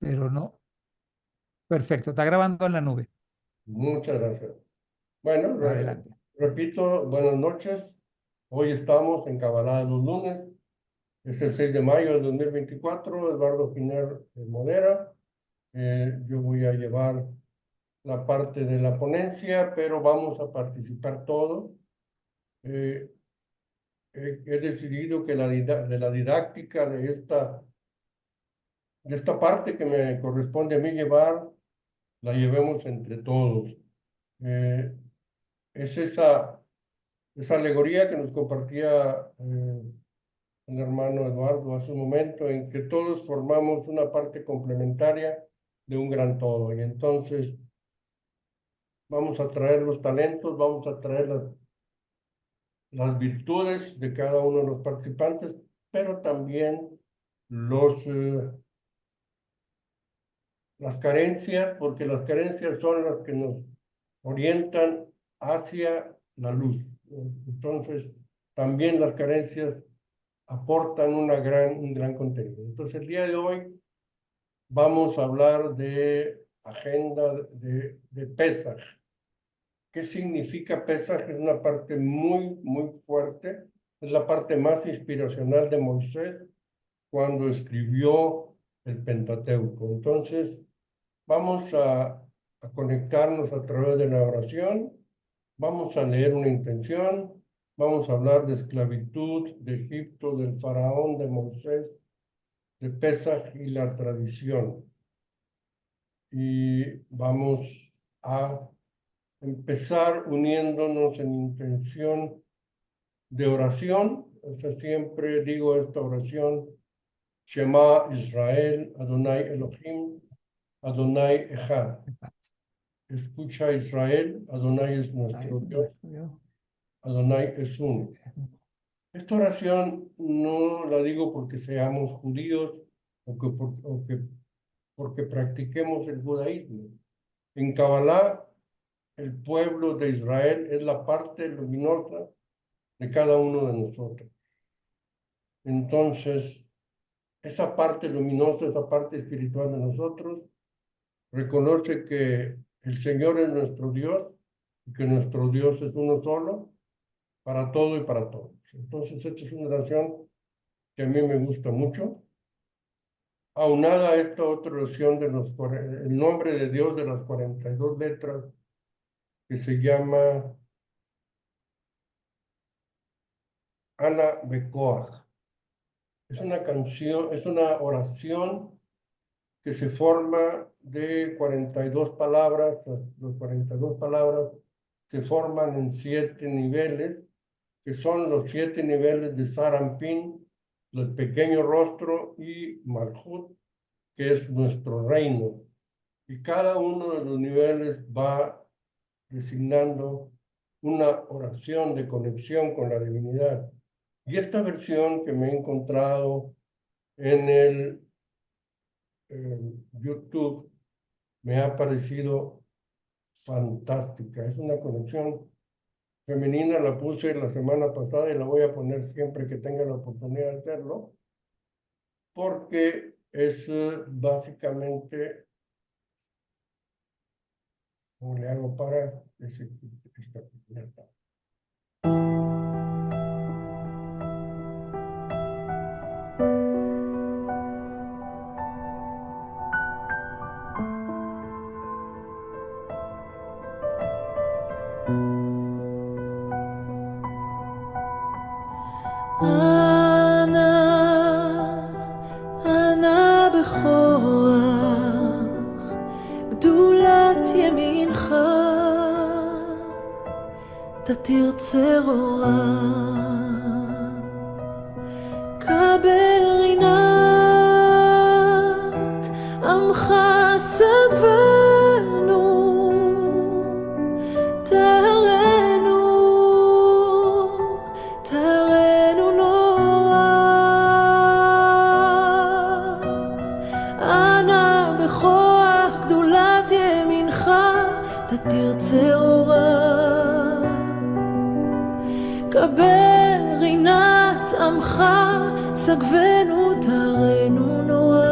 pero no. Perfecto, está grabando en la nube. Muchas gracias. Bueno, Adelante. repito, buenas noches. Hoy estamos en Cabalá de los lunes. Es el 6 de mayo del 2024. Eduardo Giner modera. Yo voy a llevar la parte de la ponencia, pero vamos a participar todos. Eh, He decidido que de la didáctica de esta parte que me corresponde a mí llevar, la llevemos entre todos. Eh, es esa alegoría que nos compartía el hermano Eduardo hace un momento, en que todos formamos una parte complementaria de un gran todo. Y entonces vamos a traer los talentos, vamos a traer las virtudes de cada uno de los participantes, pero también los, las carencias, porque las carencias son las que nos orientan hacia la luz. Entonces, también las carencias aportan un gran contenido. Entonces, el día de hoy vamos a hablar de agenda de Pesaj. ¿Qué significa Pesaj? Es una parte muy, muy fuerte. Es la parte más inspiracional de Moisés cuando escribió el Pentateuco. Entonces, vamos a conectarnos a través de la oración. Vamos a leer una intención. Vamos a hablar de esclavitud, de Egipto, del faraón, de Moisés, de Pesaj y la tradición. Y vamos a empezar uniéndonos en intención de oración. O sea, siempre digo esta oración: Shema Israel, Adonai Elohim, Adonai Echad. Escucha Israel, Adonai es nuestro Dios, Adonai es uno. Esta oración no la digo porque seamos judíos porque practiquemos el judaísmo. En Kabbalah, el pueblo de Israel es la parte luminosa de cada uno de nosotros. Entonces, esa parte luminosa, esa parte espiritual de nosotros, reconoce que el Señor es nuestro Dios y que nuestro Dios es uno solo, para todo y para todos. Entonces, esta es una oración que a mí me gusta mucho. Aunada a esta otra oración el nombre de Dios de las 42 letras, que se llama Ana Bekoach. Es una canción, es una oración que se forma de 42 palabras. Las 42 palabras se forman en 7 niveles, que son los 7 niveles de Sarampín, el pequeño rostro, y Malhut, que es nuestro reino. Y cada uno de los niveles va designando una oración de conexión con la divinidad. Y esta versión que me he encontrado en el YouTube me ha parecido fantástica. Es una conexión femenina, la puse la semana pasada y la voy a poner siempre que tenga la oportunidad de hacerlo, porque es básicamente, ¿cómo le hago para esta? Ya está. אנא בכוח גדולת ימינך תתרצה אורה קבל רינת עמך סבנו תרנו נורא אנא בכוח גדולת ימינך תתרצה אורה קבל רינת עמך סגבנו תרנו נורא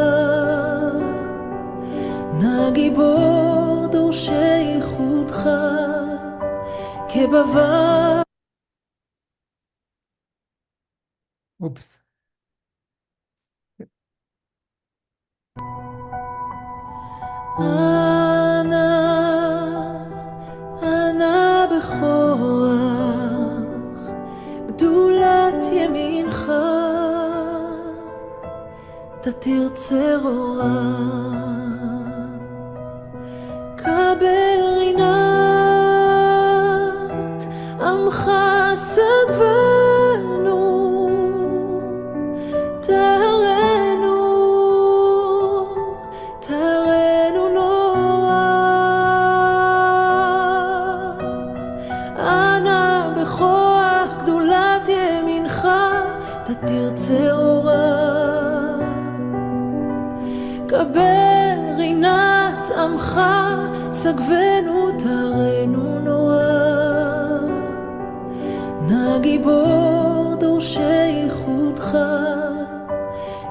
גיבור דורשי ייחודך, כבבת Ups. אנא בכוח גדולת ימינך, תתרצה אורה, קבל רינת עמך סגבנו, תרנו נורא. אנא בכוח גדולת ימינך, תתרצה אורה, קבל רינת עמך סגבנו, תרנו נורא. נא גיבור דורשי ייחודך,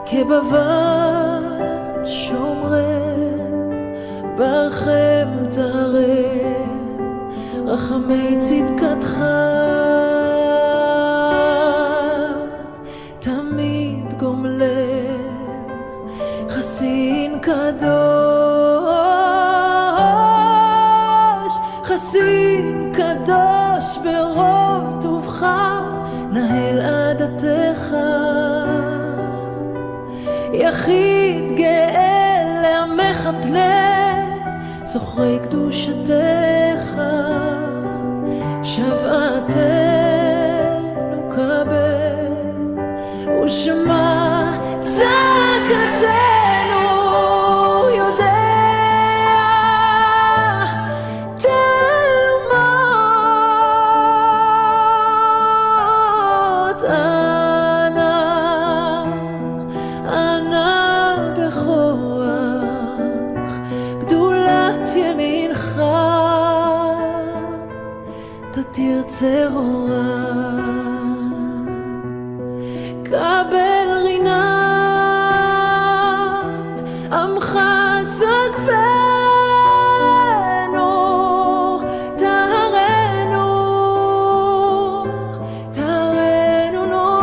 כבבת שומרם, ברכם תרם, רחמי צדקתך, תמיד גומלם, חסין קדוש, חסין קדוש ברוב טובך, נהל עדתך, יחיד גאה לעמך פנה, זוכרי קדושתך, שוועתנו קבל, ושמע צעקתנו, יודע תלמוד. אנא בכוח גדולת ימינך, תתרצה אורה, קבל רינת עמך סגבנו, תרנו נורא.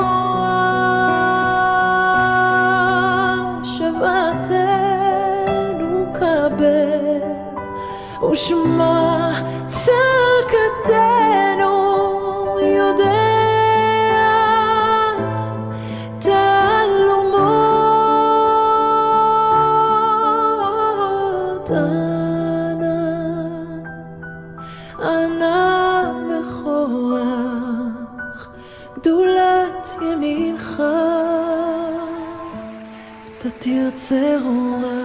שוועתנו קבל, ושמע צעקתנו, יודע תלמוד. אנא בכוח גדולת ימינך, תתרצה אורה.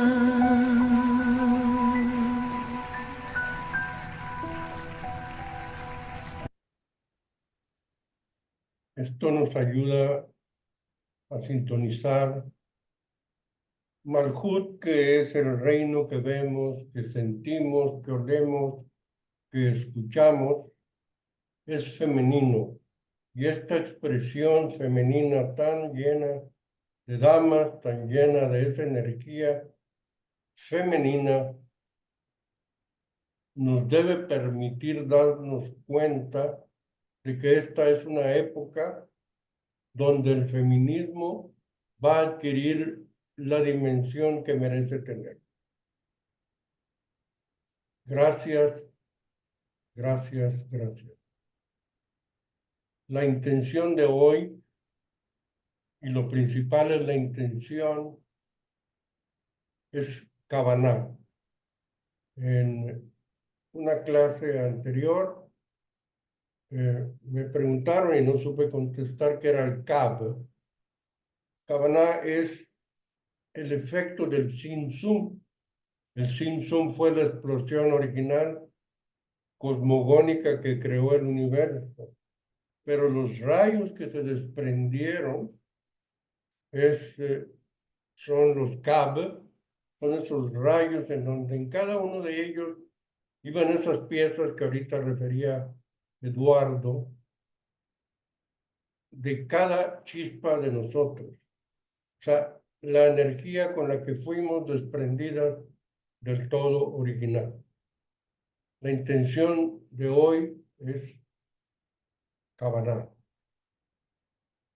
Esto nos ayuda a sintonizar Malhut, que es el reino que vemos, que sentimos, que olemos, que escuchamos, es femenino. Y esta expresión femenina tan llena de damas, tan llena de esa energía femenina, nos debe permitir darnos cuenta de que esta es una época donde el feminismo va a adquirir la dimensión que merece tener. Gracias, gracias, gracias. La intención de hoy, y lo principal es la intención, es Kavaná. En una clase anterior me preguntaron y no supe contestar qué era el Kab. Kavaná es el efecto del Tzimtzum. El Tzimtzum fue la explosión original cosmogónica que creó el universo. Pero los rayos que se desprendieron son los Kab, son esos rayos en donde en cada uno de ellos iban esas piezas que ahorita refería Eduardo, de cada chispa de nosotros. O sea, la energía con la que fuimos desprendidas del todo original. La intención de hoy es Kavaná.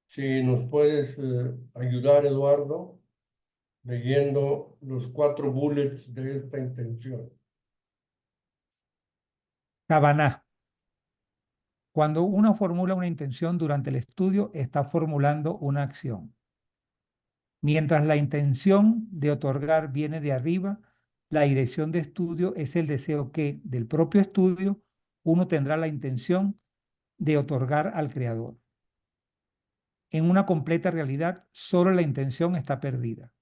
Si nos puedes ayudar, Eduardo, leyendo los 4 bullets de esta intención. Kavaná. Cuando uno formula una intención durante el estudio, está formulando una acción. Mientras la intención de otorgar viene de arriba, la dirección de estudio es el deseo que, del propio estudio, uno tendrá la intención de otorgar al Creador. En una completa realidad, solo la intención está perdida.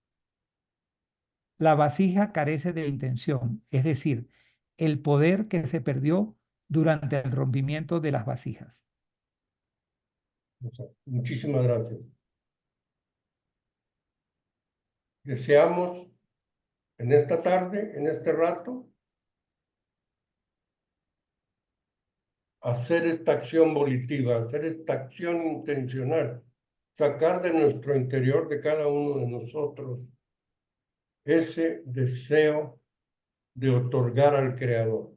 La vasija carece de intención, es decir, el poder que se perdió durante el rompimiento de las vasijas. Muchísimas gracias. Deseamos en esta tarde, en este rato, hacer esta acción volitiva, hacer esta acción intencional, sacar de nuestro interior, de cada uno de nosotros, ese deseo de otorgar al Creador.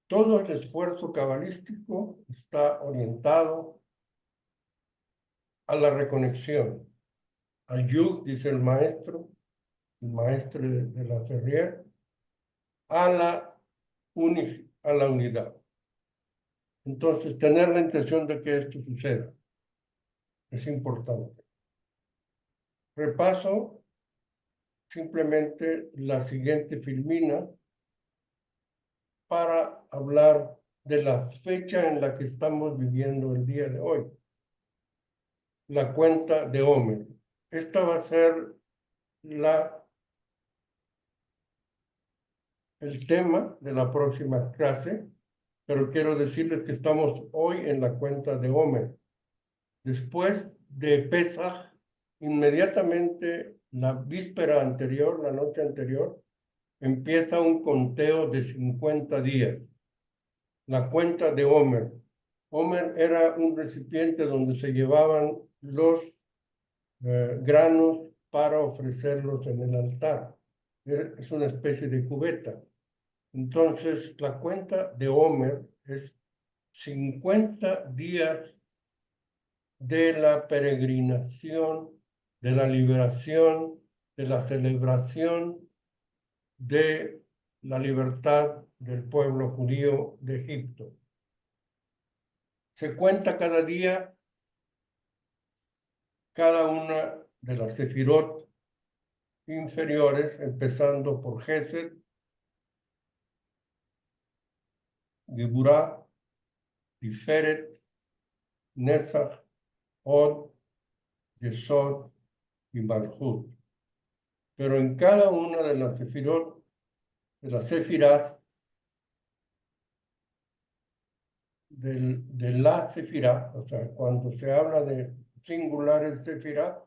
Todo el esfuerzo cabalístico está orientado a la reconexión, al yug, dice el maestro de la Ferrier, a la unidad. Entonces, tener la intención de que esto suceda es importante. Repaso simplemente la siguiente filmina para hablar de la fecha en la que estamos viviendo el día de hoy. La cuenta de Omer. Esta va a ser el tema de la próxima clase, pero quiero decirles que estamos hoy en la cuenta de Omer. Después de Pesaj, inmediatamente la víspera anterior, la noche anterior, empieza un conteo de 50 días. La cuenta de Omer. Omer era un recipiente donde se llevaban los granos para ofrecerlos en el altar. Es una especie de cubeta. Entonces, la cuenta de Omer es 50 días de la peregrinación, de la liberación, de la celebración de la libertad del pueblo judío de Egipto. Se cuenta cada día cada una de las sefirot inferiores, empezando por Gesed, Geburah, Tiferet, Nefach, Od, Yesod y Malchut. Pero en cada una de las sefirot, de las sefirás, de la sefirá, o sea, cuando se habla de singular es sefirá,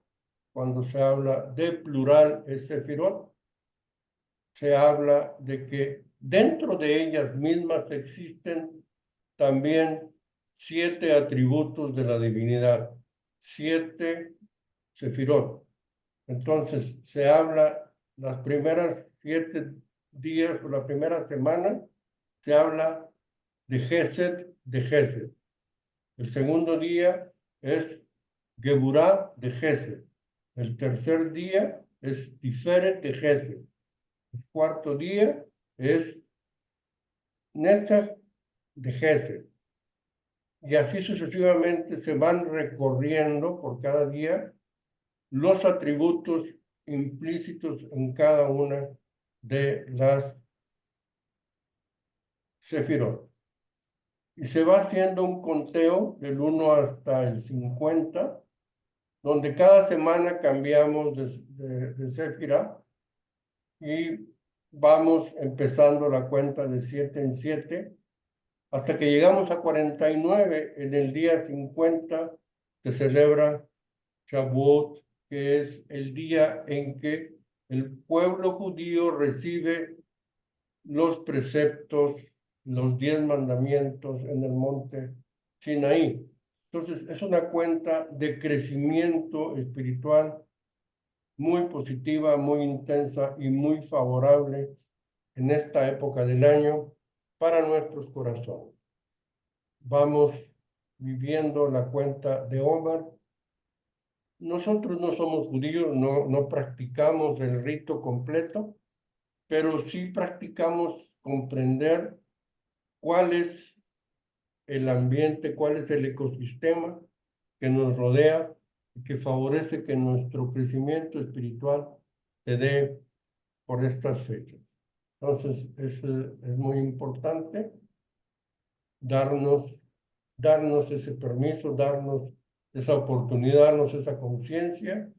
cuando se habla de plural es sefirot, se habla de que dentro de ellas mismas existen también 7 atributos de la divinidad, 7 sefirot. Entonces se habla las primeras 7 días o la primera semana, se habla de Gesed, El segundo día es Geburah de Gesed. El tercer día es Tiferet de Gesed. El cuarto día es Netzach de Gesed. Y así sucesivamente se van recorriendo por cada día los atributos implícitos en cada una de las sefirot. Y se va haciendo un conteo del 1 hasta el 50, donde cada semana cambiamos de sefirá y vamos empezando la cuenta de 7 en 7, hasta que llegamos a 49. En el día 50 se celebra Shavuot, que es el día en que el pueblo judío recibe los preceptos, los 10 mandamientos en el monte Sinaí. Entonces, es una cuenta de crecimiento espiritual muy positiva, muy intensa y muy favorable en esta época del año para nuestros corazones. Vamos viviendo la cuenta de Omer. Nosotros no somos judíos, no practicamos el rito completo, pero sí practicamos comprender cuál es el ambiente, cuál es el ecosistema que nos rodea y que favorece que nuestro crecimiento espiritual se dé por estas fechas. Entonces, es muy importante darnos ese permiso, darnos esa oportunidad, darnos esa conciencia.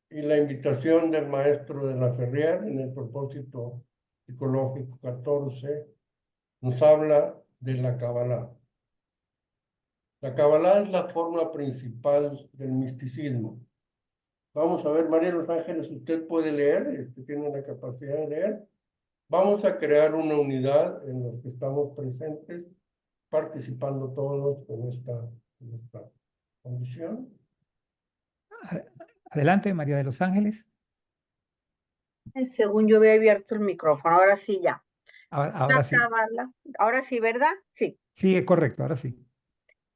Y la invitación del maestro de la Ferrier en el propósito psicológico 14 nos habla de la Kabbalah. La Kabbalah es la forma principal del misticismo. Vamos a ver, María de los Ángeles, usted puede leer, usted tiene la capacidad de leer. Vamos a crear una unidad en los que estamos presentes, participando todos en esta condición. Adelante, María de los Ángeles. Según yo había abierto el micrófono, ahora sí ya. Ahora sí. Kabbalah, ahora sí, ¿verdad? Sí. Sí, es correcto, ahora sí.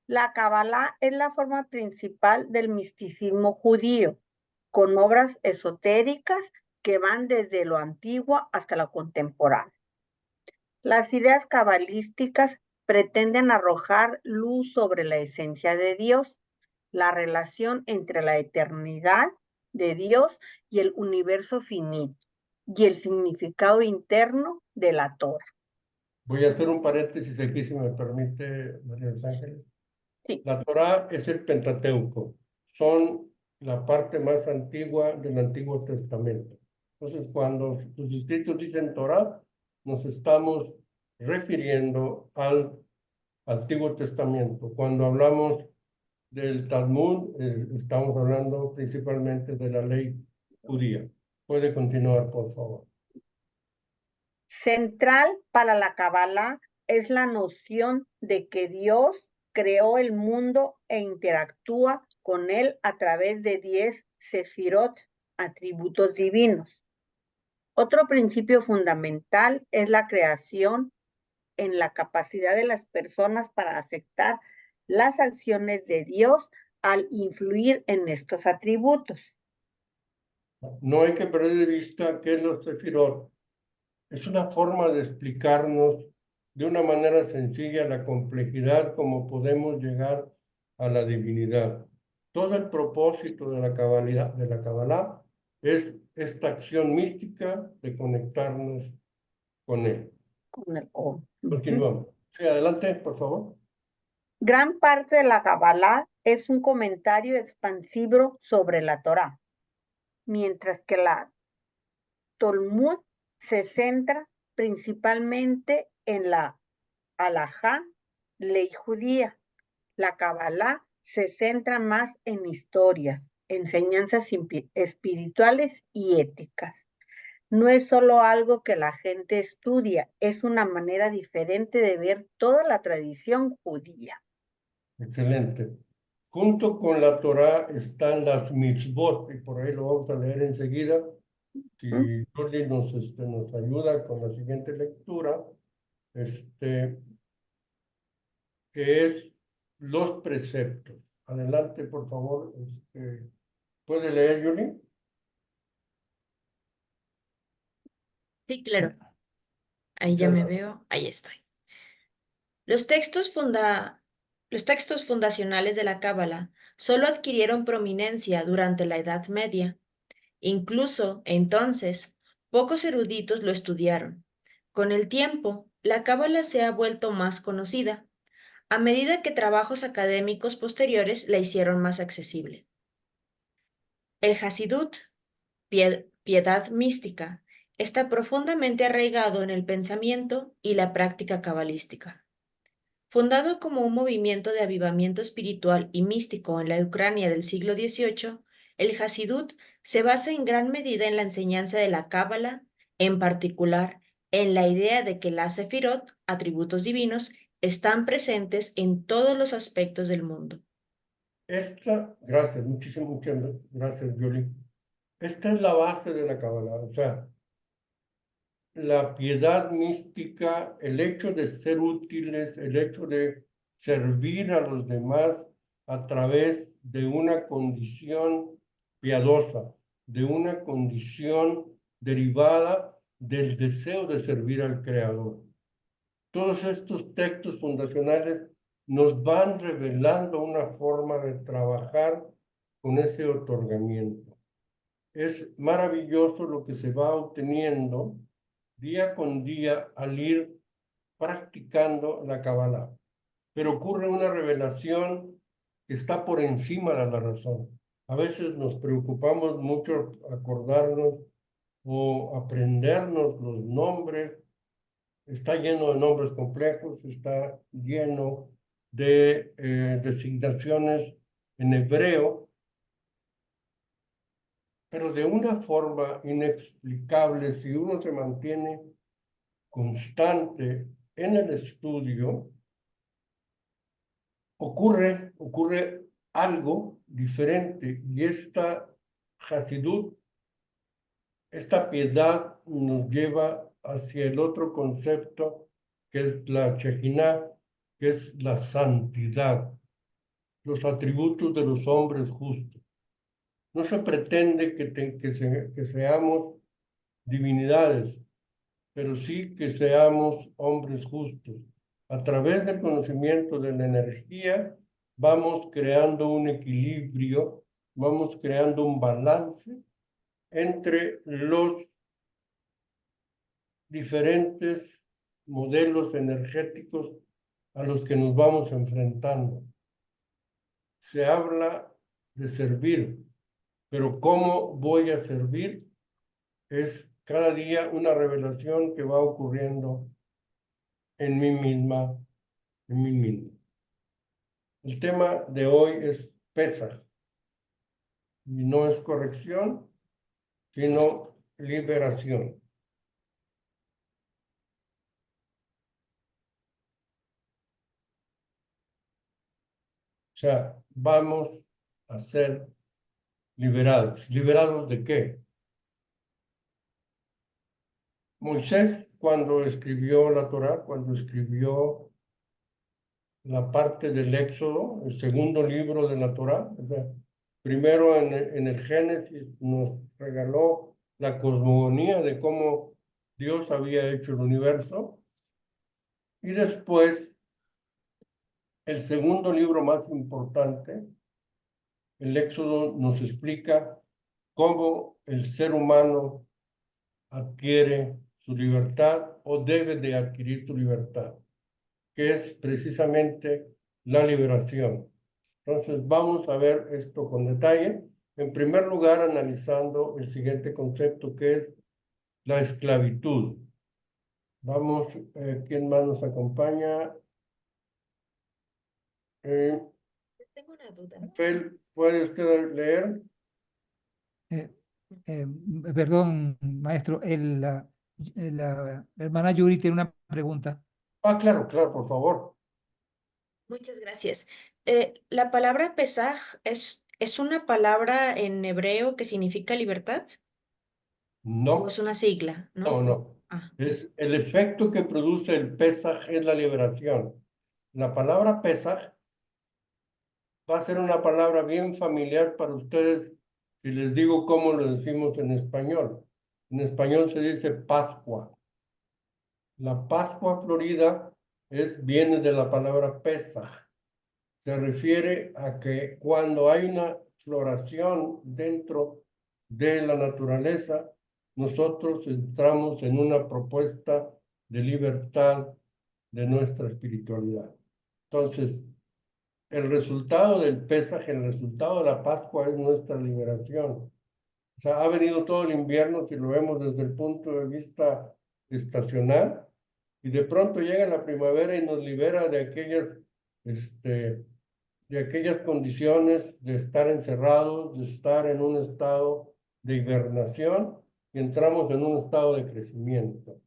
La Kabbalah es la forma principal del misticismo judío, con obras esotéricas que van desde lo antiguo hasta lo contemporáneo. Las ideas cabalísticas pretenden arrojar luz sobre la esencia de Dios, la relación entre la eternidad de Dios y el universo finito, y el significado interno de la Torah. Voy a hacer un paréntesis aquí, si me permite, María de los Ángeles. Sí. La Torah es el Pentateuco, son la parte más antigua del Antiguo Testamento. Entonces, cuando sus escritos dicen Torah, nos estamos refiriendo al Antiguo Testamento. Cuando hablamos del Talmud, estamos hablando principalmente de la ley judía. Puede continuar, por favor. Central para la Kabbalah es la noción de que Dios creó el mundo e interactúa con él a través de 10 sefirot, atributos divinos. Otro principio fundamental es la creación en la capacidad de las personas para afectar las acciones de Dios al influir en estos atributos. No hay que perder de vista que los sefirot es una forma de explicarnos de una manera sencilla la complejidad como podemos llegar a la divinidad. Todo el propósito de la Kabbalah es esta acción mística de conectarnos con él. Con el O. Continuamos. Sí, adelante, por favor. Gran parte de la Kabbalah es un comentario expansivo sobre la Torá, mientras que la Talmud se centra principalmente en la halajá, ley judía. La Kabbalah se centra más en historias, enseñanzas espirituales y éticas. No es solo algo que la gente estudia, es una manera diferente de ver toda la tradición judía. Excelente. Junto con la Torá están las mitzvot, y por ahí lo vamos a leer enseguida. Si Jordi nos ayuda con la siguiente lectura, que es los preceptos. Adelante, por favor. ¿Puede leer, Yuli? Sí, claro. Ahí ya me veo. Ahí estoy. Los textos fundacionales de la Cábala solo adquirieron prominencia durante la Edad Media. Incluso entonces, pocos eruditos lo estudiaron. Con el tiempo, la Cábala se ha vuelto más conocida, a medida que trabajos académicos posteriores la hicieron más accesible. El Hasidut, piedad mística, está profundamente arraigado en el pensamiento y la práctica cabalística. Fundado como un movimiento de avivamiento espiritual y místico en la Ucrania del siglo XVIII, el Hasidut se basa en gran medida en la enseñanza de la Cábala, en particular en la idea de que las sefirot, atributos divinos, están presentes en todos los aspectos del mundo. Gracias, muchas gracias, Yoli. Esta es la base de la Kabbalah, o sea, la piedad mística, el hecho de ser útiles, el hecho de servir a los demás a través de una condición piadosa, de una condición derivada del deseo de servir al Creador. Todos estos textos fundacionales nos van revelando una forma de trabajar con ese otorgamiento. Es maravilloso lo que se va obteniendo día con día al ir practicando la Kabbalah. Pero ocurre una revelación que está por encima de la razón. A veces nos preocupamos mucho acordarnos o aprendernos los nombres. Está lleno de nombres complejos, está lleno de designaciones en hebreo, pero de una forma inexplicable, si uno se mantiene constante en el estudio, ocurre algo diferente, y esta Hasidut, esta piedad nos lleva hacia el otro concepto que es la Shejinah, que es la santidad, los atributos de los hombres justos. No se pretende que seamos divinidades, pero sí que seamos hombres justos. A través del conocimiento de la energía, vamos creando un equilibrio, vamos creando un balance entre los diferentes modelos energéticos a los que nos vamos enfrentando. Se habla de servir, pero ¿cómo voy a servir? Es cada día una revelación que va ocurriendo en mí misma, en mí mismo. El tema de hoy es Pesaj, y no es corrección, sino liberación. O sea, vamos a ser liberados. ¿Liberados de qué? Moisés, cuando escribió la Torá, cuando escribió la parte del Éxodo, el segundo libro de la Torá, o sea, primero en el Génesis nos regaló la cosmogonía de cómo Dios había hecho el universo, y después el segundo libro más importante, el Éxodo, nos explica cómo el ser humano adquiere su libertad o debe de adquirir su libertad, que es precisamente la liberación. Entonces vamos a ver esto con detalle. En primer lugar, analizando el siguiente concepto, que es la esclavitud. Vamos, ¿quién más nos acompaña? Tengo una duda. Fel, ¿puede usted leer? Perdón, maestro, la hermana Yuri tiene una pregunta. Ah, claro, claro, por favor. Muchas gracias. ¿La palabra Pesaj es una palabra en hebreo que significa libertad? ¿O No, es una sigla? no, ¿No? no. Ah, Es el efecto que produce el Pesaj es la liberación. La palabra Pesaj va a ser una palabra bien familiar para ustedes si les digo cómo lo decimos en español. En español se dice Pascua. La Pascua florida viene de la palabra Pesaj. Se refiere a que cuando hay una floración dentro de la naturaleza, nosotros entramos en una propuesta de libertad de nuestra espiritualidad. Entonces, el resultado del Pesaj, el resultado de la Pascua es nuestra liberación. O sea, ha venido todo el invierno, si lo vemos desde el punto de vista estacional, y de pronto llega la primavera y nos libera de aquellas condiciones de estar encerrados, de estar en un estado de hibernación, y entramos en un estado de crecimiento.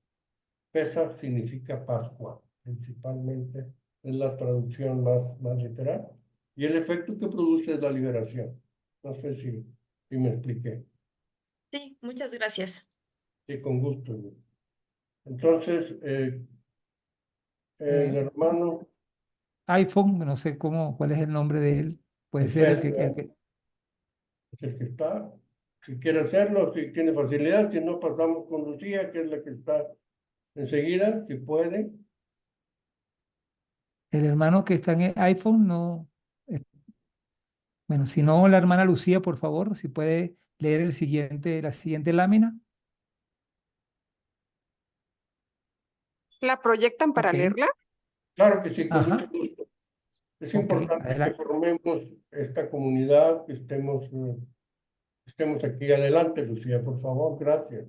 Pesaj significa Pascua, principalmente, es la traducción más literal. y el efecto que produce es la liberación. No sé si me expliqué. Sí, muchas gracias. Sí, con gusto. Entonces, el hermano iPhone, no sé cuál es el nombre de él. Puede ser el Efes, que es el que está. Si quiere hacerlo, si tiene facilidad, si no, pasamos con Lucía, que es la que está enseguida, si puede. el hermano que está en el iPhone, no. Bueno, si no, la hermana Lucía, por favor, si puede leer la siguiente lámina. ¿La proyectan para Ok, leerla? Claro que sí, con mucho ajá, gusto. Es ok, importante que adelante. formemos esta comunidad, que estemos aquí adelante, Lucía, por favor, gracias.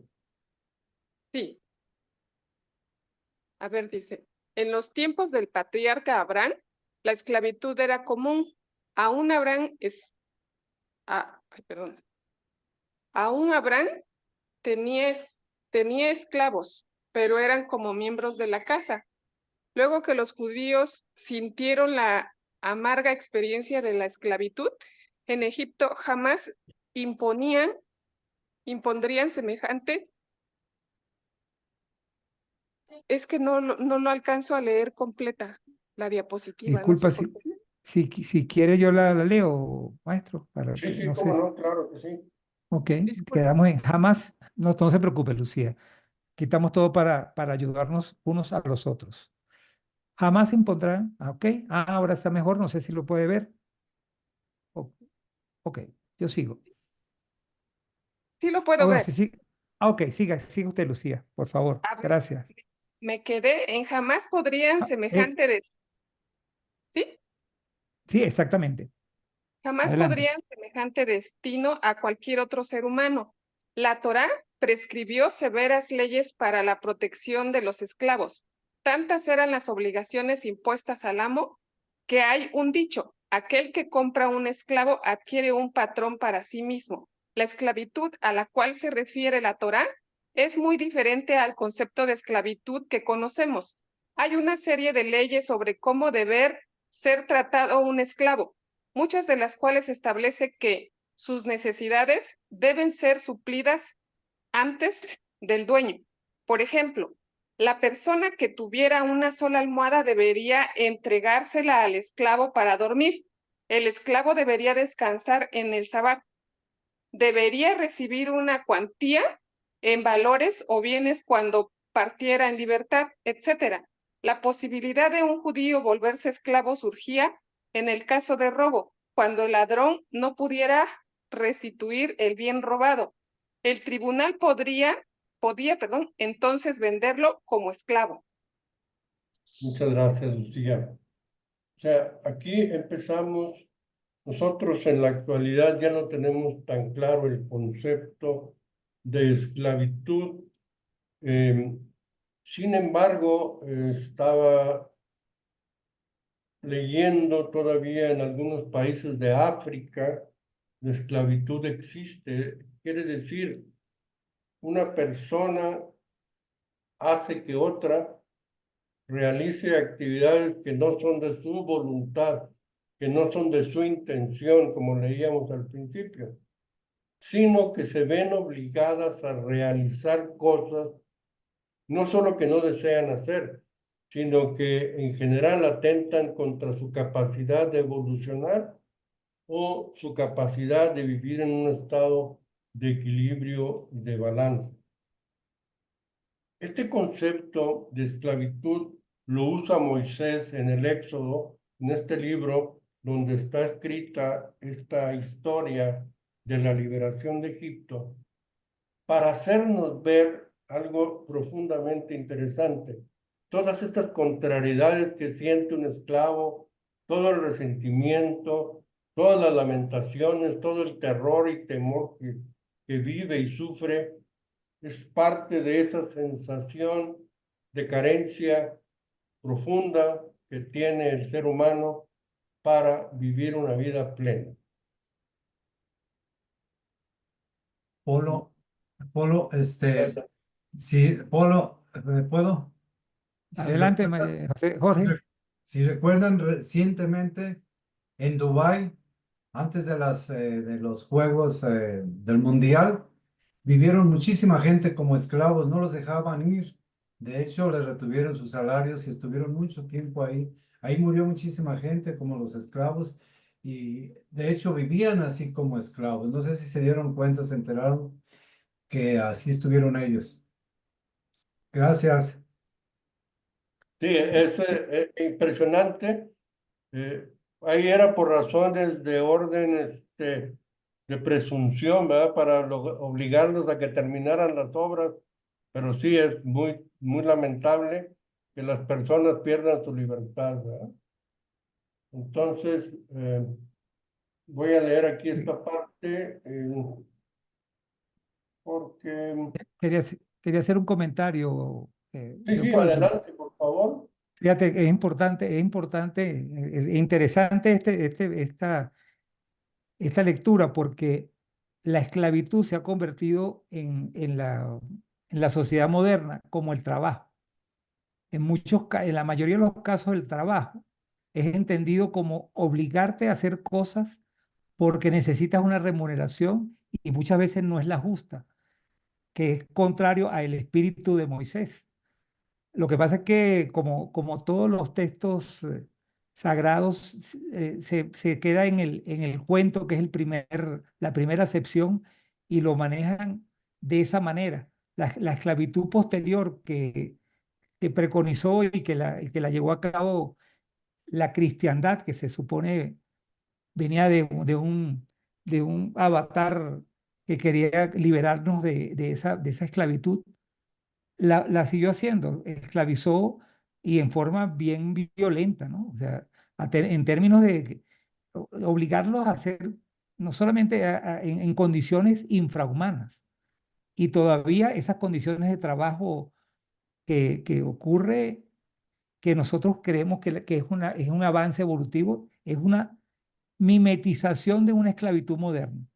Sí. A ver, dice, en los tiempos del patriarca Abraham, la esclavitud era común. Aún Abraham perdón. Aún Abraham tenía esclavos, pero eran como miembros de la casa. Luego que los judíos sintieron la amarga experiencia de la esclavitud, en Egipto jamás impondrían semejante. Es que no lo alcanzo a leer completa la diapositiva, no sé Disculpa, por qué. si quiere yo la leo, maestro, para Sí, que sí, no cómo sé. no, claro que sí. Ok, Disculpe. quedamos en jamás, no se preocupe, Lucía. Quitamos todo para ayudarnos unos a los otros. Jamás se impondrán, ok, ahora está mejor, no sé si lo puede ver. O- ok, yo sigo. Sí lo puedo Bueno, ver. sí, sí. Ok, siga usted, Lucía, por favor. A ver, Gracias. me quedé en jamás podrían Ah, eh, semejante ¿sí? sí, exactamente. Jamás Adelante. podrían semejante destino a cualquier otro ser humano. La Torá prescribió severas leyes para la protección de los esclavos. Tantas eran las obligaciones impuestas al amo que hay un dicho: aquel que compra un esclavo adquiere un patrón para sí mismo. La esclavitud a la cual se refiere la Torá es muy diferente al concepto de esclavitud que conocemos. Hay una serie de leyes sobre cómo deber ser tratado un esclavo, muchas de las cuales establece que sus necesidades deben ser suplidas antes del dueño. Por ejemplo, la persona que tuviera una sola almohada debería entregársela al esclavo para dormir. El esclavo debería descansar en el sabbat. Debería recibir una cuantía en valores o bienes cuando partiera en libertad, etc. La posibilidad de un judío volverse esclavo surgía en el caso de robo, cuando el ladrón no pudiera restituir el bien robado. El tribunal podía, entonces venderlo como esclavo. Muchas gracias, Lucía. O sea, aquí empezamos, nosotros en la actualidad ya no tenemos tan claro el concepto de esclavitud. Sin embargo, estaba leyendo todavía en algunos países de África, la esclavitud existe. Quiere decir, una persona hace que otra realice actividades que no son de su voluntad, que no son de su intención, como leíamos al principio, sino que se ven obligadas a realizar cosas, no solo que no desean hacer, sino que en general atentan contra su capacidad de evolucionar o su capacidad de vivir en un estado de equilibrio y de balance. Este concepto de esclavitud lo usa Moisés en el Éxodo, en este libro donde está escrita esta historia de la liberación de Egipto, para hacernos ver algo profundamente interesante. Todas estas contrariedades que siente un esclavo, todo el resentimiento, todas las lamentaciones, todo el terror y temor que vive y sufre, es parte de esa sensación de carencia profunda que tiene el ser humano para vivir una vida plena. Polo, sí, Polo, ¿puedo? Si Adelante, recuerdan, José, Jorge. si recuerdan recientemente en Dubái, antes de los Juegos del Mundial, vivieron muchísima gente como esclavos, no los dejaban ir. De hecho, les retuvieron sus salarios y estuvieron mucho tiempo ahí. Ahí murió muchísima gente como los esclavos y de hecho vivían así como esclavos. No sé si se dieron cuenta, se enteraron que así estuvieron ellos. Gracias. Sí, es impresionante. Ahí era por razones de orden de presunción, ¿verdad? Para obligarlos a que terminaran las obras, pero sí es muy, muy lamentable que las personas pierdan su libertad, ¿verdad? Entonces, voy a leer aquí esta parte porque... Quería hacer un comentario, Sí, sí, Leopoldo. adelante, por favor. Fíjate, es importante, interesante esta lectura porque la esclavitud se ha convertido en la sociedad moderna como el trabajo. En la mayoría de los casos, el trabajo es entendido como obligarte a hacer cosas porque necesitas una remuneración y muchas veces no es la justa, que es contrario al espíritu de Moisés. Lo que pasa es que como todos los textos sagrados se queda en el cuento, que es la primera acepción, y lo manejan de esa manera. La esclavitud posterior que preconizó y que la llevó a cabo la cristiandad, que se supone venía de un avatar que quería liberarnos de esa esclavitud, la siguió haciendo, esclavizó y en forma bien violenta, ¿no? O sea, en términos de obligarlos a hacer, no solamente en condiciones infrahumanas, y todavía esas condiciones de trabajo que ocurre, que nosotros creemos que es un avance evolutivo, es una mimetización de una esclavitud moderna.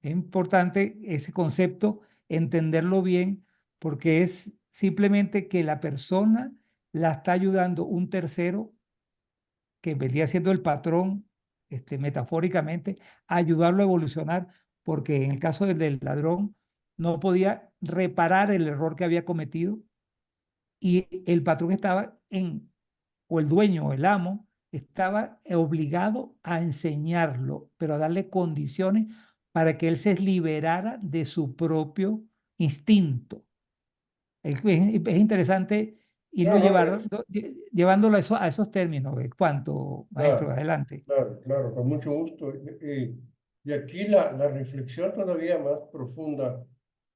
Es importante ese concepto, entenderlo bien, porque es simplemente que la persona la está ayudando un tercero, que vendría siendo el patrón, metafóricamente, a ayudarlo a evolucionar, porque en el caso del ladrón no podía reparar el error que había cometido y el patrón o el dueño o el amo, estaba obligado a enseñarlo, pero a darle condiciones para que él se liberara de su propio instinto. Es interesante irlo No, no, llevándolo a esos términos. ¿Cuánto, maestro? claro, Adelante. claro, claro, con mucho gusto. Y aquí la reflexión todavía más profunda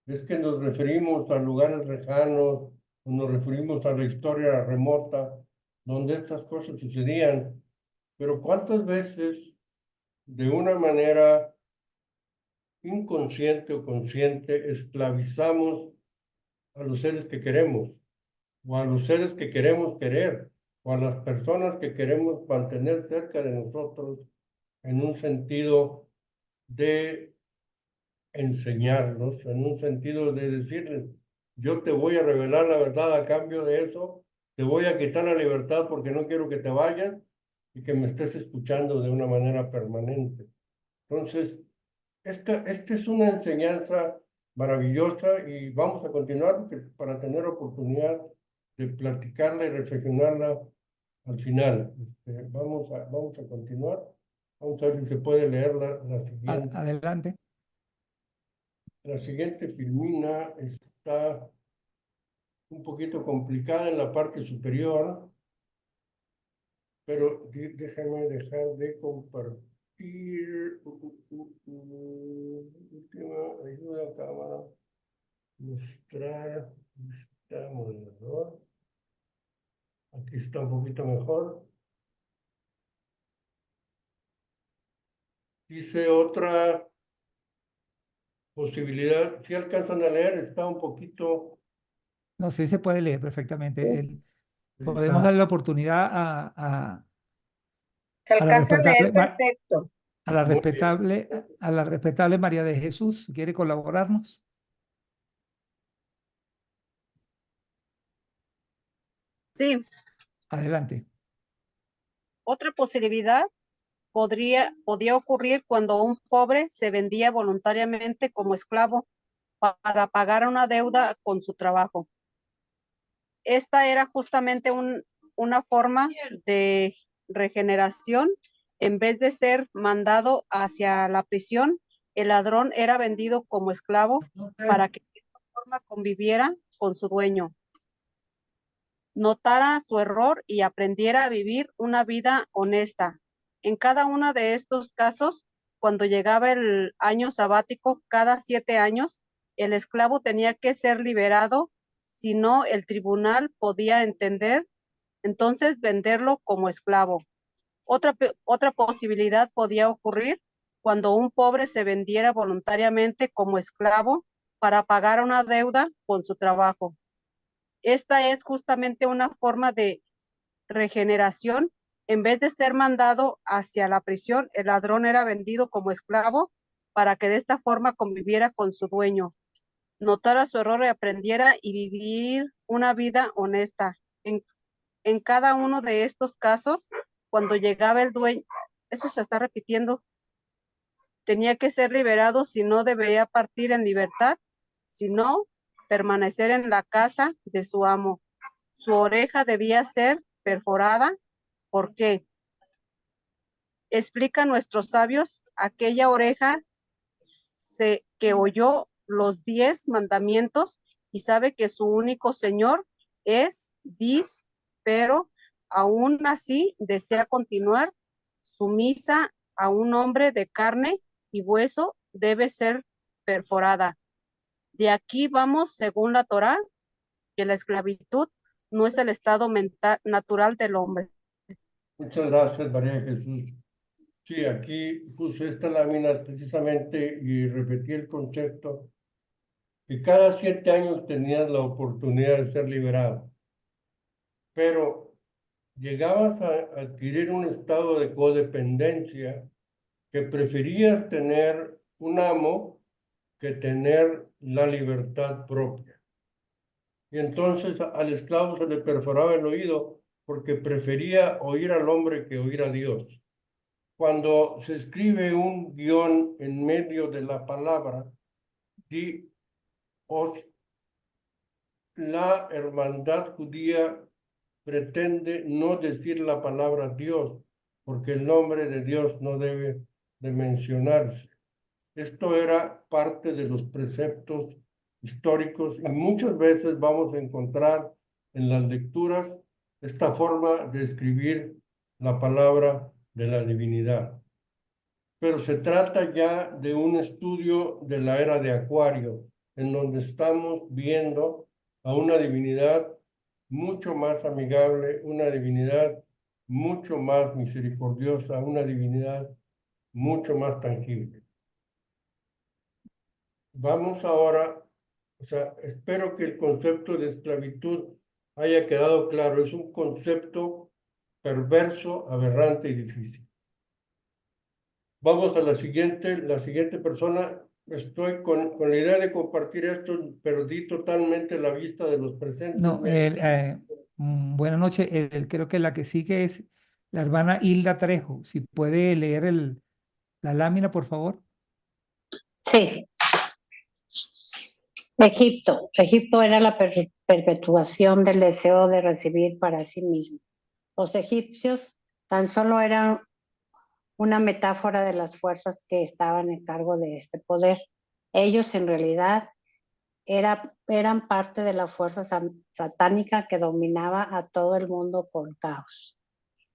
es que nos referimos a lugares lejanos, o nos referimos a la historia remota, donde estas cosas sucedían, pero ¿cuántas veces de una manera inconsciente o consciente esclavizamos a los seres que queremos, o a los seres que queremos querer, o a las personas que queremos mantener cerca de nosotros en un sentido de enseñarlos, en un sentido de decirles, yo te voy a revelar la verdad a cambio de eso, te voy a quitar la libertad porque no quiero que te vayas y que me estés escuchando de una manera permanente. Entonces, esta es una enseñanza maravillosa y vamos a continuar para tener oportunidad de platicarla y reflexionarla al final. Vamos a continuar. Vamos a ver si se puede leer la siguiente. Adelante. La siguiente filmina está un poquito complicada en la parte superior, pero déjame dejar de compartir. Última ayuda, cámara. Mostrar. Está moderador. Aquí está un poquito mejor. Dice otra posibilidad. Si alcanzan a leer, está un poquito. No sé si se puede leer perfectamente. Podemos Está, darle la oportunidad Se a la alcanza a leer respetable, perfecto. Muy bien. a la respetable María de Jesús. ¿Quiere colaborarnos? Sí, Adelante. otra posibilidad podía ocurrir cuando un pobre se vendía voluntariamente como esclavo para pagar una deuda con su trabajo. Esta era justamente una forma de regeneración. En vez de ser mandado hacia la prisión, el ladrón era vendido como esclavo para que de esta forma conviviera con su dueño, notara su error y aprendiera a vivir una vida honesta. En cada uno de estos casos, cuando llegaba el año sabático, cada 7 años, el esclavo tenía que ser liberado, si no el tribunal podía entonces venderlo como esclavo. Otra posibilidad podía ocurrir cuando un pobre se vendiera voluntariamente como esclavo para pagar una deuda con su trabajo. Esta es justamente una forma de regeneración. En vez de ser mandado hacia la prisión, el ladrón era vendido como esclavo para que de esta forma conviviera con su dueño, notara su error y aprendiera y vivir una vida honesta. En cada uno de estos casos, cuando llegaba el dueño, eso se está repitiendo, tenía que ser liberado, si no debería partir en libertad, si no, permanecer en la casa de su amo. Su oreja debía ser perforada. ¿Por qué? Explica nuestros sabios, aquella oreja que oyó los 10 mandamientos y sabe que su único Señor es Dios, pero aún así desea continuar sumisa a un hombre de carne y hueso, debe ser perforada. De aquí vamos, según la Torá, que la esclavitud no es el estado mental natural del hombre. Muchas gracias, María Jesús. Sí, aquí puse esta lámina precisamente y repetí el concepto que cada 7 años tenías la oportunidad de ser liberado, pero llegabas a adquirir un estado de codependencia que preferías tener un amo que tener la libertad propia. Y entonces al esclavo se le perforaba el oído porque prefería oír al hombre que oír a Dios. Cuando se escribe un guión en medio de la palabra, la hermandad judía pretende no decir la palabra Dios, porque el nombre de Dios no debe de mencionarse. Esto era parte de los preceptos históricos y muchas veces vamos a encontrar en las lecturas esta forma de escribir la palabra de la divinidad. Pero se trata ya de un estudio de la era de Acuario, en donde estamos viendo a una divinidad mucho más amigable, una divinidad mucho más misericordiosa, una divinidad mucho más tangible. Vamos ahora, espero que el concepto de esclavitud haya quedado claro. Es un concepto perverso, aberrante y difícil. Vamos a la siguiente persona. Estoy con la idea de compartir esto, perdí totalmente la vista de los presentes. No, buenas noches. Creo que la que sigue es la hermana Hilda Trejo. Si puede leer la lámina, por favor. Sí. Egipto. Egipto era la perpetuación del deseo de recibir para sí mismo. Los egipcios tan solo eran una metáfora de las fuerzas que estaban en cargo de este poder. Ellos en realidad eran parte de la fuerza satánica que dominaba a todo el mundo con caos.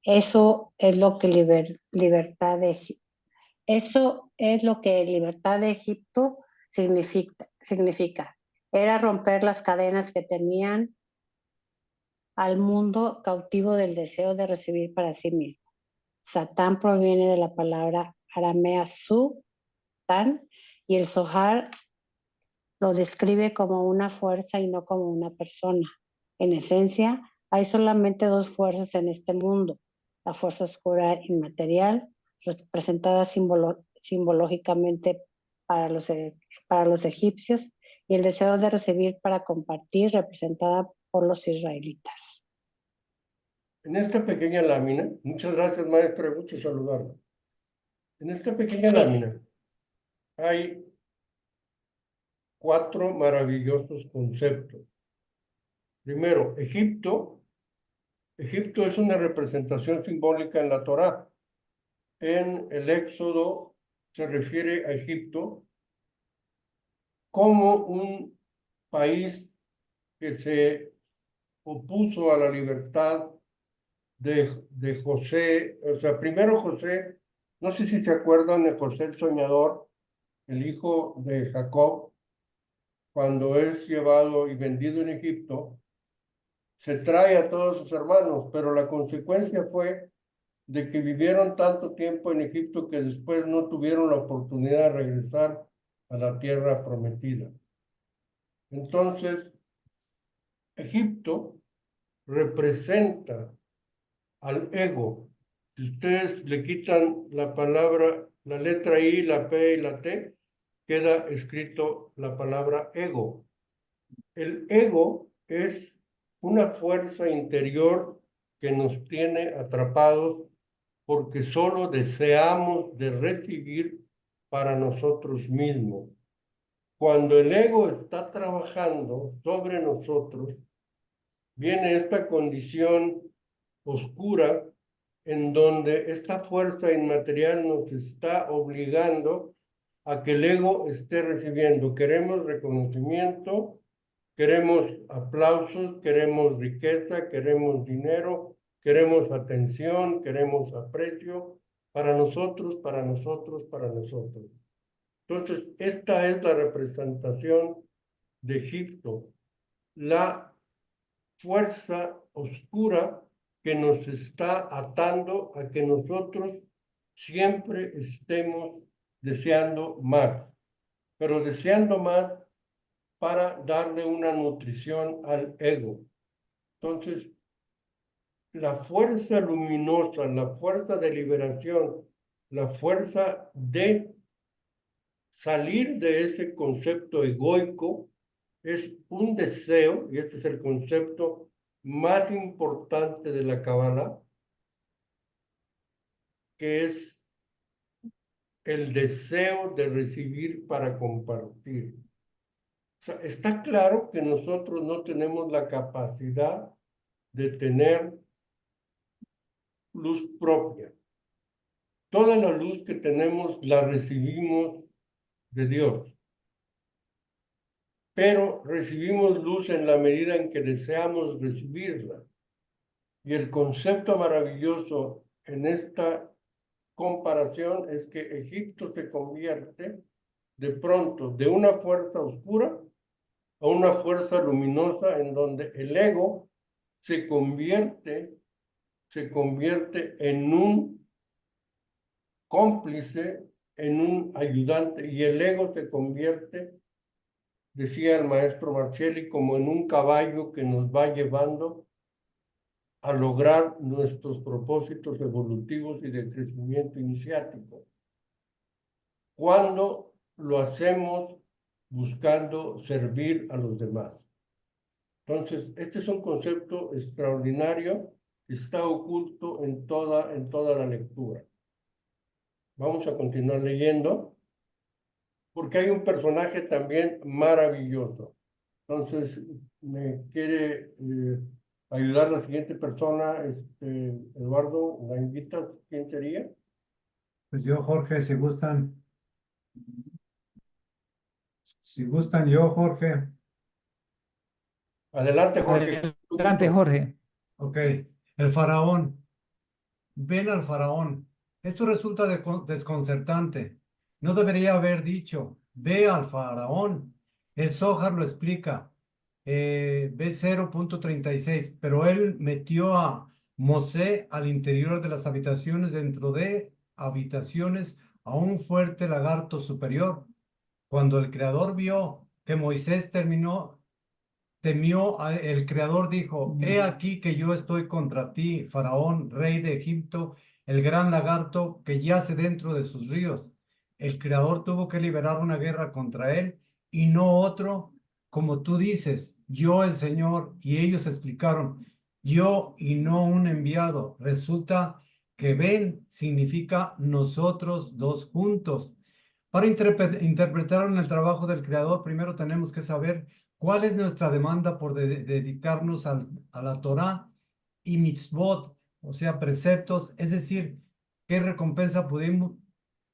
Eso es lo que libertad de Egipto significa. Era romper las cadenas que tenían al mundo cautivo del deseo de recibir para sí mismo. Satán proviene de la palabra aramea Tan, y el Zohar lo describe como una fuerza y no como una persona. En esencia, hay solamente 2 fuerzas en este mundo: la fuerza oscura inmaterial, representada simbológicamente para los egipcios, y el deseo de recibir para compartir, representada por los israelitas. En esta pequeña lámina, muchas gracias, maestra, gusto saludarla. En esta pequeña Sí. lámina hay 4 maravillosos conceptos. Primero, Egipto. Egipto es una representación simbólica en la Torá. En el Éxodo se refiere a Egipto como un país que se opuso a la libertad de José. O sea, primero José, no sé si se acuerdan de José el Soñador, el hijo de Jacob, cuando es llevado y vendido en Egipto, se trae a todos sus hermanos, pero la consecuencia fue de que vivieron tanto tiempo en Egipto que después no tuvieron la oportunidad de regresar a la tierra prometida. Entonces, Egipto representa al ego. Si ustedes le quitan la palabra, la letra I, la P y la T, queda escrito la palabra ego. El ego es una fuerza interior que nos tiene atrapados porque solo deseamos de recibir para nosotros mismos. Cuando el ego está trabajando sobre nosotros, viene esta condición oscura en donde esta fuerza inmaterial nos está obligando a que el ego esté recibiendo. Queremos reconocimiento, queremos aplausos, queremos riqueza, queremos dinero, queremos atención, queremos aprecio para nosotros, para nosotros, para nosotros. Entonces, esta es la representación de Egipto, la fuerza oscura que nos está atando a que nosotros siempre estemos deseando más, pero deseando más para darle una nutrición al ego. Entonces, la fuerza luminosa, la fuerza de liberación, la fuerza de salir de ese concepto egoico es un deseo, y este es el concepto más importante de la Kabbalah, que es el deseo de recibir para compartir. O sea, está claro que nosotros no tenemos la capacidad de tener luz propia. Toda la luz que tenemos la recibimos de Dios, pero recibimos luz en la medida en que deseamos recibirla. Y el concepto maravilloso en esta comparación es que Egipto se convierte de pronto de una fuerza oscura a una fuerza luminosa en donde el ego se convierte en un cómplice, en un ayudante, y el ego se convierte, decía el maestro Marcelli, como en un caballo que nos va llevando a lograr nuestros propósitos evolutivos y de crecimiento iniciático. Cuando lo hacemos buscando servir a los demás. Entonces, este es un concepto extraordinario que está oculto en toda la lectura. Vamos a continuar leyendo, porque hay un personaje también maravilloso. Entonces, me quiere ayudar la siguiente persona, Eduardo, ¿la invitas? ¿Quién sería? Pues yo, Jorge, si gustan. Si gustan yo, Jorge. Adelante, Jorge. Adelante, Jorge. Ok, el faraón. Ven al faraón. Esto resulta desconcertante. No debería haber dicho, ve al faraón. El Zohar lo explica. B0.36, pero él metió a Mosé al interior de las habitaciones, dentro de habitaciones, a un fuerte lagarto superior. Cuando el Creador vio que Moisés temió, el Creador dijo, he aquí que yo estoy contra ti, Faraón, rey de Egipto, el gran lagarto que yace dentro de sus ríos. El Creador tuvo que liberar una guerra contra él y no otro, como tú dices, yo el Señor. Y ellos explicaron, yo y no un enviado. Resulta que ven significa nosotros dos juntos. Para interpretar en el trabajo del Creador, primero tenemos que saber cuál es nuestra demanda por dedicarnos a la Torá y mitzvot, o sea, preceptos, es decir, qué recompensa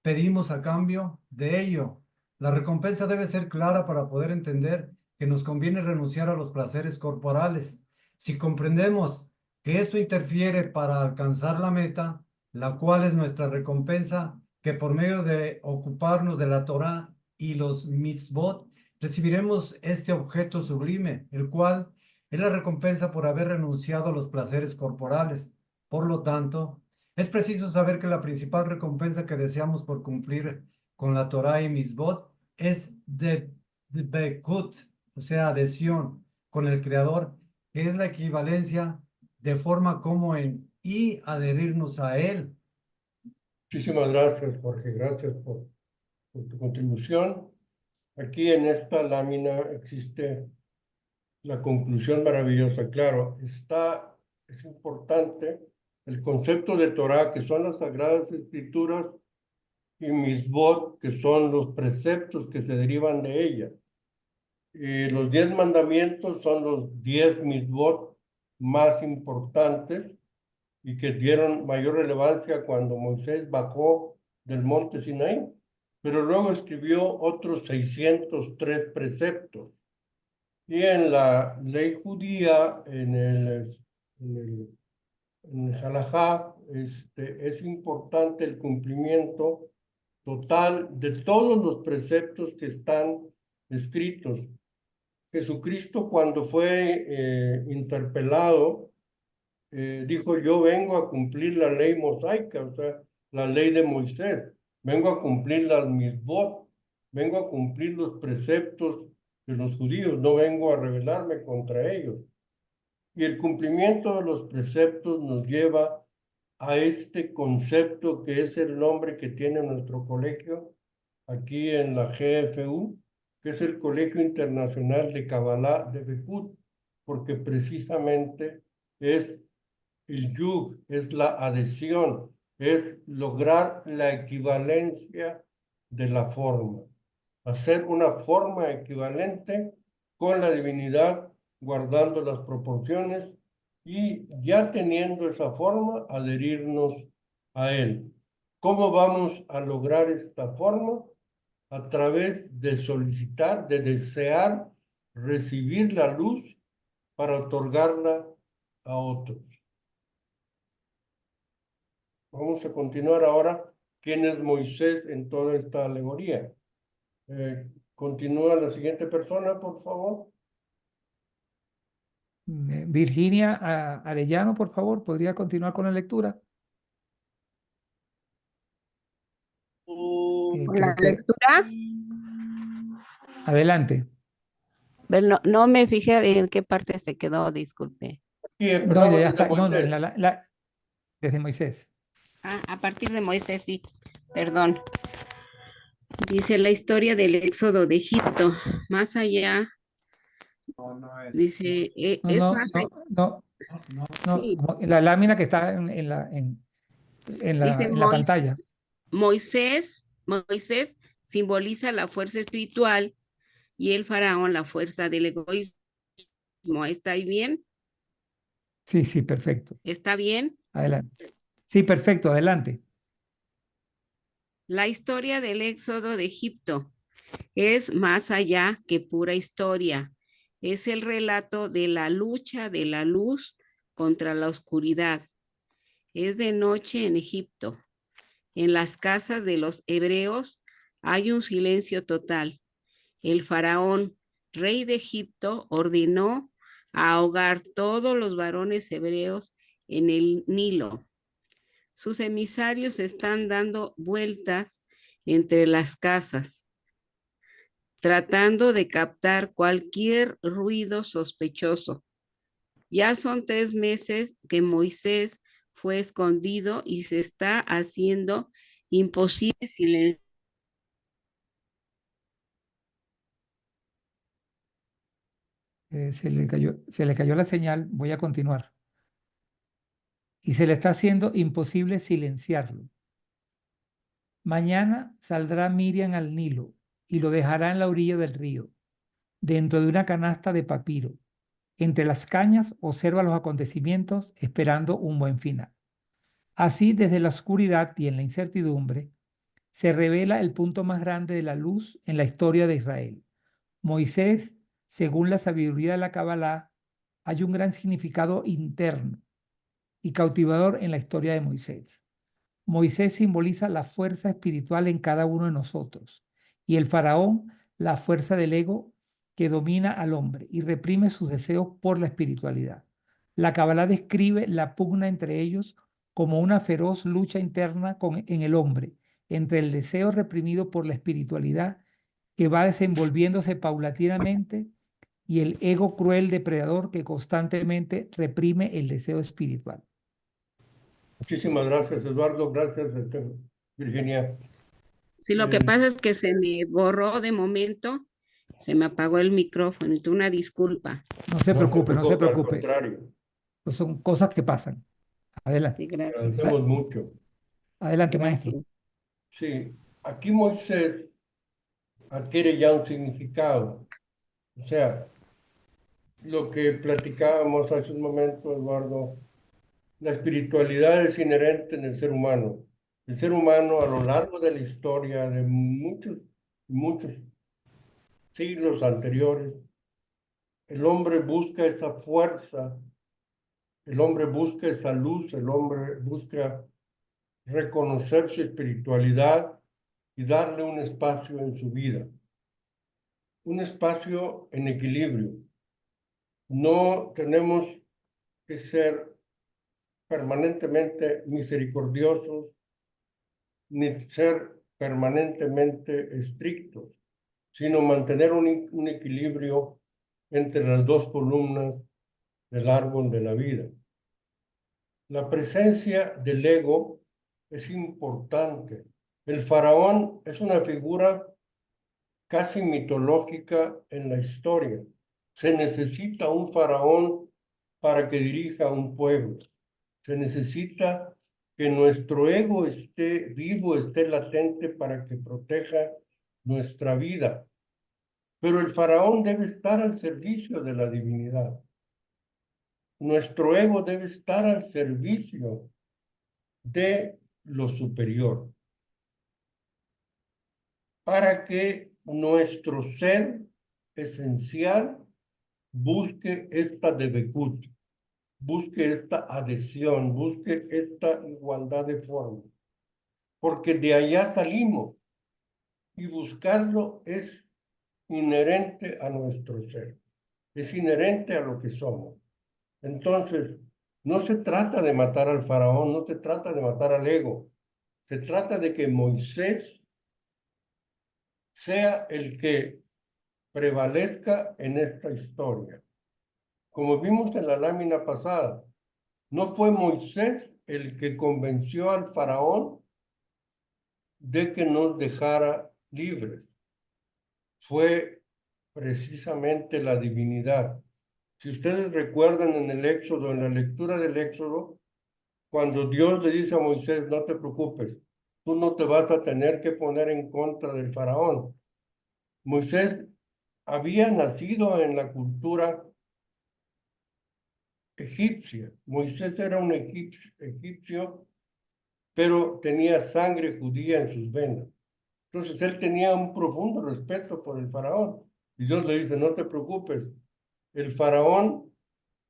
pedimos a cambio de ello. La recompensa debe ser clara para poder entender que nos conviene renunciar a los placeres corporales. Si comprendemos que esto interfiere para alcanzar la meta, la cual es nuestra recompensa, que por medio de ocuparnos de la Torá y los mitzvot, recibiremos este objeto sublime, el cual es la recompensa por haber renunciado a los placeres corporales. Por lo tanto, es preciso saber que la principal recompensa que deseamos por cumplir con la Torá y mitzvot es de bekut, o sea, adhesión con el Creador, que es la equivalencia de forma como en y adherirnos a Él. Muchísimas gracias, Jorge. Gracias por tu contribución. Aquí en esta lámina existe la conclusión maravillosa. Claro, es importante el concepto de Torah, que son las Sagradas Escrituras, y Misbot, que son los preceptos que se derivan de ella. Los 10 mandamientos son los 10 Misbot más importantes y que dieron mayor relevancia cuando Moisés bajó del monte Sinaí, pero luego escribió otros 603 preceptos. Y en la ley judía, en el halajá, es importante el cumplimiento total de todos los preceptos que están escritos. Jesucristo, cuando fue interpelado, dijo: yo vengo a cumplir la ley mosaica, o sea, la ley de Moisés, vengo a cumplir las mitzvot, vengo a cumplir los preceptos de los judíos, no vengo a rebelarme contra ellos. Y el cumplimiento de los preceptos nos lleva a este concepto que es el nombre que tiene nuestro colegio aquí en la GFU, que es el Colegio Internacional de Kabbalah de Bekut, porque precisamente es el yug, es la adhesión, es lograr la equivalencia de la forma, hacer una forma equivalente con la divinidad, guardando las proporciones y ya teniendo esa forma, adherirnos a él. ¿Cómo vamos a lograr esta forma? A través de solicitar, de desear recibir la luz para otorgarla a otros. Vamos a continuar ahora. ¿Quién es Moisés en toda esta alegoría? Continúa la siguiente persona, por favor. Virginia Arellano, por favor, ¿podría continuar con la lectura? Con la lectura. Adelante. Pero no me fijé en qué parte se quedó, disculpe. Sí, No, ya está. No, Moisés. desde Moisés. A partir de Moisés, sí. Perdón. Dice la historia del éxodo de Egipto. Más allá. No es. Dice, No, es no, más no, allá. no, no, Sí. la lámina que está Dice en la pantalla. Moisés simboliza la fuerza espiritual y el faraón la fuerza del egoísmo. ¿Está bien? Sí, sí, perfecto. ¿Está bien? Adelante. Sí, perfecto, adelante. La historia del éxodo de Egipto es más allá que pura historia. Es el relato de la lucha de la luz contra la oscuridad. Es de noche en Egipto. En las casas de los hebreos hay un silencio total. El faraón, rey de Egipto, ordenó ahogar todos los varones hebreos en el Nilo. Sus emisarios están dando vueltas entre las casas, tratando de captar cualquier ruido sospechoso. Ya son 3 meses que Moisés fue escondido y se está haciendo imposible silenciar. Se le cayó la señal. Voy a continuar. y se le está haciendo imposible silenciarlo. Mañana saldrá Miriam al Nilo y lo dejará en la orilla del río, dentro de una canasta de papiro. Entre las cañas observa los acontecimientos esperando un buen final. Así, desde la oscuridad y en la incertidumbre, se revela el punto más grande de la luz en la historia de Israel. Moisés, según la sabiduría de la Kabbalah, hay un gran significado interno y cautivador en la historia de Moisés. Moisés simboliza la fuerza espiritual en cada uno de nosotros y el faraón la fuerza del ego que domina al hombre y reprime sus deseos por la espiritualidad. La Kabbalah describe la pugna entre ellos como una feroz lucha interna en el hombre entre el deseo reprimido por la espiritualidad que va desenvolviéndose paulatinamente y el ego cruel depredador que constantemente reprime el deseo espiritual. Muchísimas gracias, Eduardo. Gracias, Virginia. Sí, lo que pasa es que se me borró de momento, se me apagó el micrófono, y tú una disculpa. No se preocupe, no se Al preocupe. contrario, Pues son cosas que pasan. Adelante, Sí, gracias. agradecemos mucho. adelante, maestro. Gracias. Sí, aquí Moisés adquiere ya un significado. O sea, lo que platicábamos hace un momento, Eduardo, la espiritualidad es inherente en el ser humano. El ser humano a lo largo de la historia de muchos siglos anteriores, el hombre busca esa fuerza, el hombre busca esa luz, el hombre busca reconocer su espiritualidad y darle un espacio en su vida. Un espacio en equilibrio. No tenemos que ser permanentemente misericordiosos ni ser permanentemente estrictos, sino mantener un equilibrio entre las dos columnas del árbol de la vida. La presencia del ego es importante. El faraón es una figura casi mitológica en la historia. Se necesita un faraón para que dirija un pueblo. Se necesita que nuestro ego esté vivo, esté latente para que proteja nuestra vida. Pero el faraón debe estar al servicio de la divinidad. Nuestro ego debe estar al servicio de lo superior, para que nuestro ser esencial busque esta debekut, busque esta adhesión, busque esta igualdad de forma, porque de allá salimos y buscarlo es inherente a nuestro ser, es inherente a lo que somos. Entonces, no se trata de matar al faraón, no se trata de matar al ego, se trata de que Moisés sea el que prevalezca en esta historia. Como vimos en la lámina pasada, no fue Moisés el que convenció al faraón de que nos dejara libres. Fue precisamente la divinidad. Si ustedes recuerdan en el Éxodo, en la lectura del Éxodo, cuando Dios le dice a Moisés, no te preocupes, tú no te vas a tener que poner en contra del faraón. Moisés había nacido en la cultura egipcia. Moisés era un egipcio, pero tenía sangre judía en sus venas. Entonces él tenía un profundo respeto por el faraón. Y Dios le dice, no te preocupes, el faraón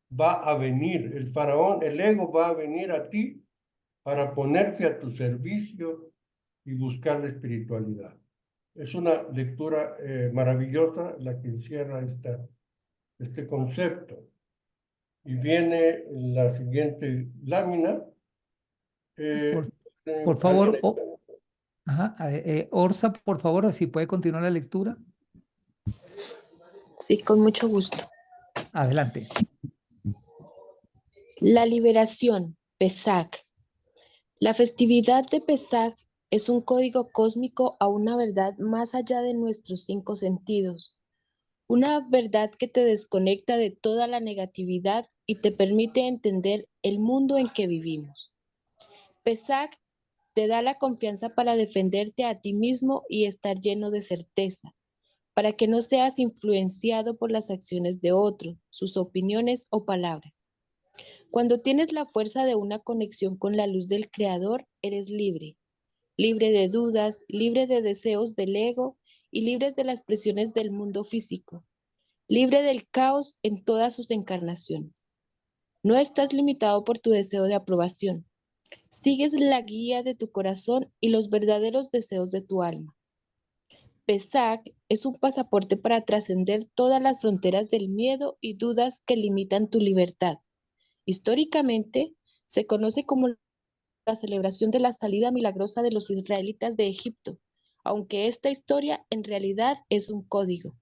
va a venir, el faraón, el ego va a venir a ti para ponerse a tu servicio y buscar la espiritualidad. Es una lectura maravillosa la que encierra este concepto. Y viene la siguiente lámina. Por favor, Orsa, por favor, si puede continuar la lectura. Sí, con mucho gusto. Adelante. La liberación, Pesach. La festividad de Pesach es un código cósmico a una verdad más allá de nuestros 5 sentidos. una verdad que te desconecta de toda la negatividad y te permite entender el mundo en que vivimos. Pesach te da la confianza para defenderte a ti mismo y estar lleno de certeza, para que no seas influenciado por las acciones de otros, sus opiniones o palabras. Cuando tienes la fuerza de una conexión con la luz del Creador, eres libre, libre de dudas, libre de deseos del ego y libres de las presiones del mundo físico, libre del caos en todas sus encarnaciones. No estás limitado por tu deseo de aprobación. Sigues la guía de tu corazón y los verdaderos deseos de tu alma. Pesach es un pasaporte para trascender todas las fronteras del miedo y dudas que limitan tu libertad. Históricamente, se conoce como la celebración de la salida milagrosa de los israelitas de Egipto, aunque esta historia en realidad es un código.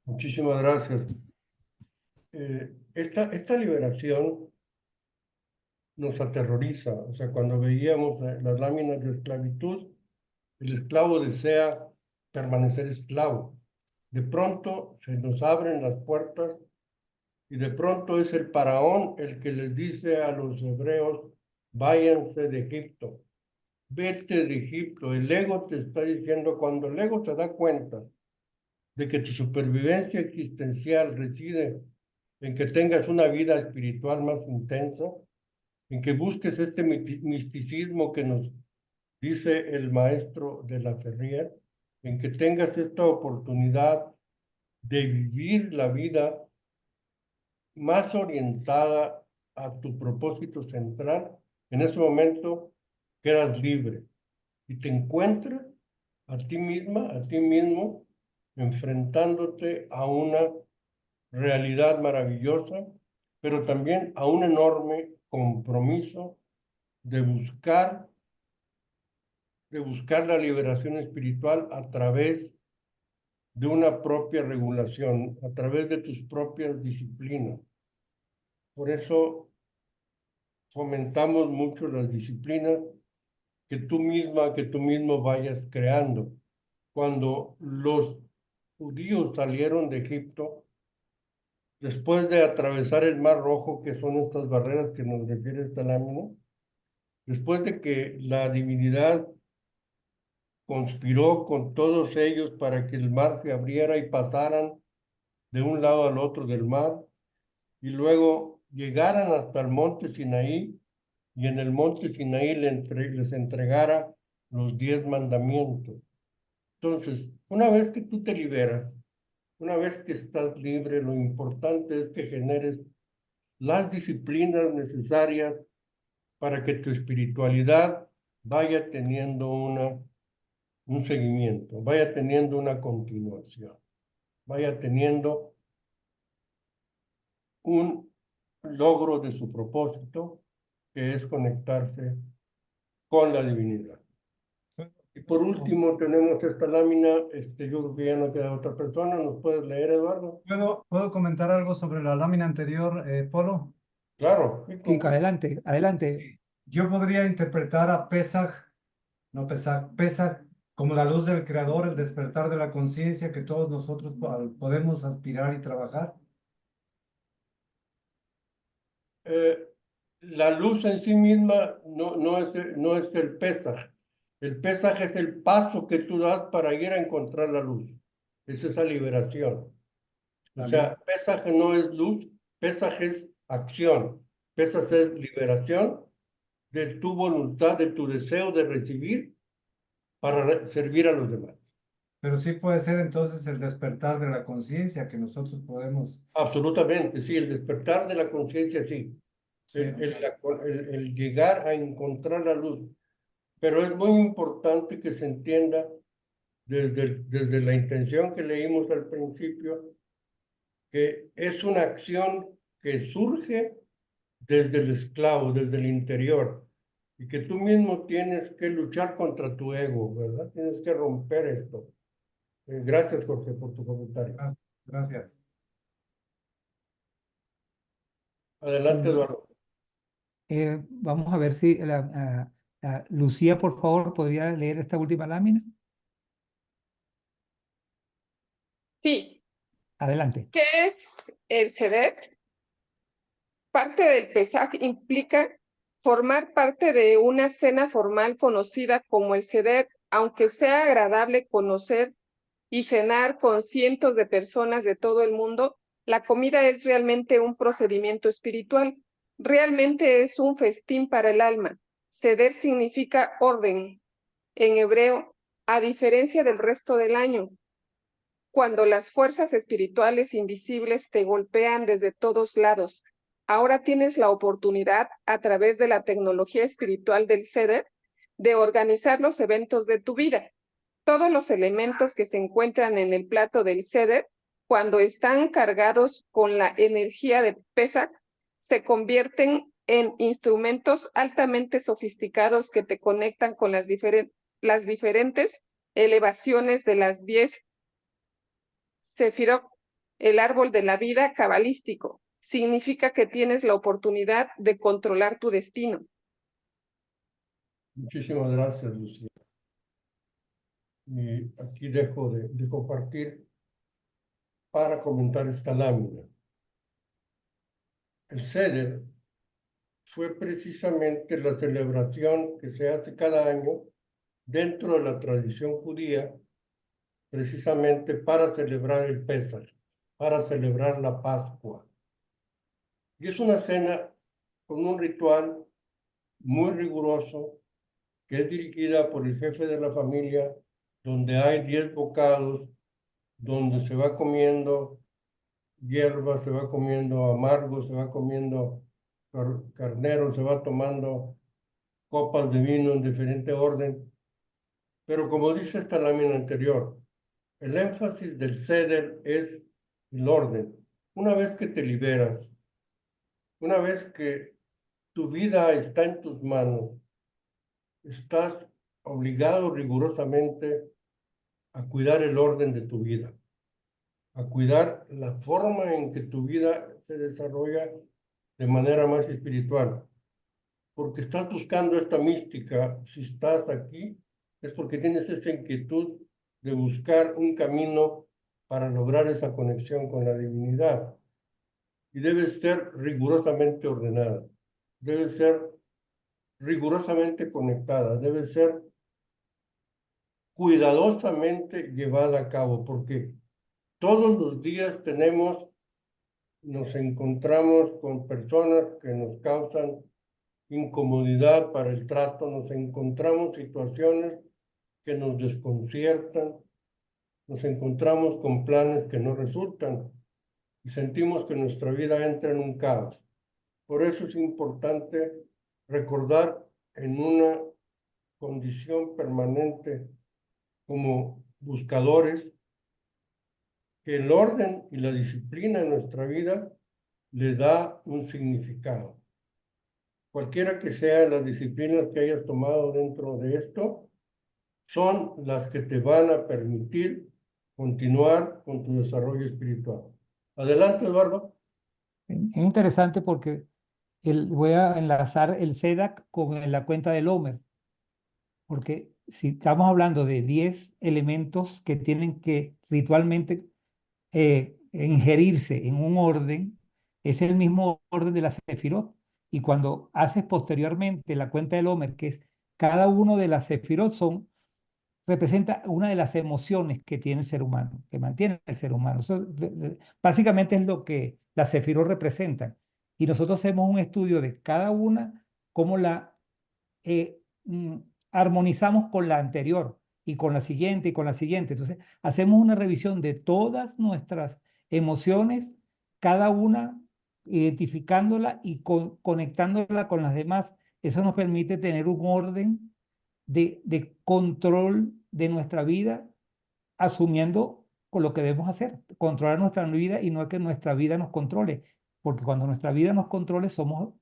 Muchísimas gracias. Esta liberación nos aterroriza. O sea, cuando veíamos las láminas de esclavitud, el esclavo desea permanecer esclavo. De pronto se nos abren las puertas y de pronto es el faraón el que les dice a los hebreos, váyanse de Egipto, vete de Egipto. El ego te está diciendo, cuando el ego se da cuenta de que tu supervivencia existencial reside en que tengas una vida espiritual más intensa, en que busques este misticismo que nos dice el maestro de la Ferrier, en que tengas esta oportunidad de vivir la vida más orientada a tu propósito central, en ese momento quedas libre y te encuentras a ti misma, a ti mismo, enfrentándote a una realidad maravillosa, pero también a un enorme compromiso de buscar la liberación espiritual a través de una propia regulación, a través de tus propias disciplinas. Por eso fomentamos mucho las disciplinas que tú mismo vayas creando. Cuando los judíos salieron de Egipto, después de atravesar el Mar Rojo, que son estas barreras que nos refiere esta lámina, después de que la divinidad conspiró con todos ellos para que el mar se abriera y pasaran de un lado al otro del mar, y luego llegaran hasta el monte Sinaí, y en el monte Sinaí les entregara los 10 mandamientos. Entonces, una vez que tú te liberas, una vez que estás libre, lo importante es que generes las disciplinas necesarias para que tu espiritualidad vaya teniendo un seguimiento, vaya teniendo una continuación, vaya teniendo un logro de su propósito, que es conectarse con la divinidad. Y por último tenemos esta lámina, yo creo que ya no queda otra persona. ¿Nos puedes leer, Eduardo? ¿Puedo comentar algo sobre la lámina anterior, Polo? Claro. Sí, adelante, adelante. Sí. Yo podría interpretar a Pesach como la luz del Creador, el despertar de la conciencia que todos nosotros podemos aspirar y trabajar. La luz en sí misma no es el Pesaj. El Pesaj es el paso que tú das para ir a encontrar la luz. Es esa liberación. O sea, Pesaj no es luz, Pesaj es acción. Pesaj es liberación de tu voluntad, de tu deseo de recibir para servir a los demás. Pero sí puede ser entonces el despertar de la conciencia que nosotros podemos... Absolutamente, sí, el despertar de la conciencia, sí. Sí, El llegar a encontrar la luz. Pero es muy importante que se entienda desde la intención que leímos al principio, que es una acción que surge desde el esclavo, desde el interior, y que tú mismo tienes que luchar contra tu ego, ¿verdad? Tienes que romper esto. Gracias, Jorge, por tu comentario. Gracias. Adelante, Eduardo. Vamos a ver si Lucía, por favor, podría leer esta última lámina. Sí, Adelante. ¿Qué es el Seder? Parte del Pesaj implica formar parte de una cena formal conocida como el Seder, aunque sea agradable conocer y cenar con cientos de personas de todo el mundo, la comida es realmente un procedimiento espiritual. Realmente es un festín para el alma. Seder significa orden en hebreo, a diferencia del resto del año, cuando las fuerzas espirituales invisibles te golpean desde todos lados. Ahora tienes la oportunidad, a través de la tecnología espiritual del Seder, de organizar los eventos de tu vida. Todos los elementos que se encuentran en el plato del Seder, cuando están cargados con la energía de Pesach, se convierten en instrumentos altamente sofisticados que te conectan con las diferentes elevaciones de las 10 Sefirot, el árbol de la vida cabalístico. Significa que tienes la oportunidad de controlar tu destino. Muchísimas gracias, Lucía. Y aquí dejo de compartir para comentar esta lámina. El Seder fue precisamente la celebración que se hace cada año dentro de la tradición judía, precisamente para celebrar el Pesaj, para celebrar la Pascua. Y es una cena con un ritual muy riguroso que es dirigida por el jefe de la familia, donde hay 10 bocados, donde se va comiendo hierba, se va comiendo amargo, se va comiendo carnero, se va tomando copas de vino en diferente orden. Pero como dice esta lámina anterior, el énfasis del Seder es el orden. Una vez que te liberas, una vez que tu vida está en tus manos, estás obligado rigurosamente a cuidar el orden de tu vida, a cuidar la forma en que tu vida se desarrolla de manera más espiritual. Porque estás buscando esta mística, si estás aquí, es porque tienes esa inquietud de buscar un camino para lograr esa conexión con la divinidad. Y debe ser rigurosamente ordenada, debe ser rigurosamente conectada, debe ser cuidadosamente llevada a cabo, porque todos los días nos encontramos con personas que nos causan incomodidad para el trato, nos encontramos situaciones que nos desconciertan, nos encontramos con planes que no resultan y sentimos que nuestra vida entra en un caos. Por eso es importante recordar en una condición permanente como buscadores que el orden y la disciplina en nuestra vida le da un significado. Cualquiera que sean las disciplinas que hayas tomado dentro de esto, son las que te van a permitir continuar con tu desarrollo espiritual. Adelante, Eduardo. Es interesante porque voy a enlazar el SEDAC con la cuenta del Homer, porque si estamos hablando de 10 elementos que tienen que ritualmente ingerirse en un orden, es el mismo orden de la Sefirot. Y cuando haces posteriormente la cuenta del Homer, que es cada uno de las Sefirot representa una de las emociones que tiene el ser humano, que mantiene el ser humano. Eso, básicamente es lo que las Sefirot representan. Y nosotros hacemos un estudio de cada una, cómo la eh, mm, armonizamos con la anterior y con la siguiente y con la siguiente. Entonces, hacemos una revisión de todas nuestras emociones, cada una identificándola y conectándola con las demás. Eso nos permite tener un orden de control de nuestra vida, asumiendo con lo que debemos hacer, controlar nuestra vida y no es que nuestra vida nos controle, porque cuando nuestra vida nos controle somos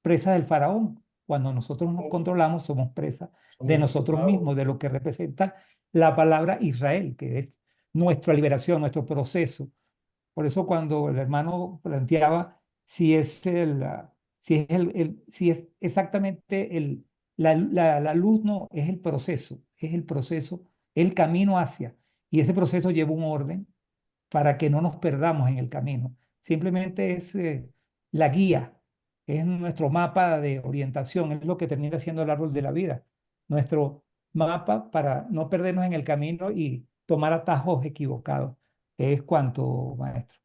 presas del faraón. Cuando nosotros nos controlamos somos presas de nosotros mismos, de lo que representa la palabra Israel, que es nuestra liberación, nuestro proceso. Por eso cuando el hermano planteaba si es, si es exactamente la luz, no, es el proceso, el camino hacia. Y ese proceso lleva un orden para que no nos perdamos en el camino. Simplemente es la guía, es nuestro mapa de orientación, es lo que termina siendo el árbol de la vida, nuestro mapa para no perdernos en el camino y tomar atajos equivocados. Es cuanto, maestro.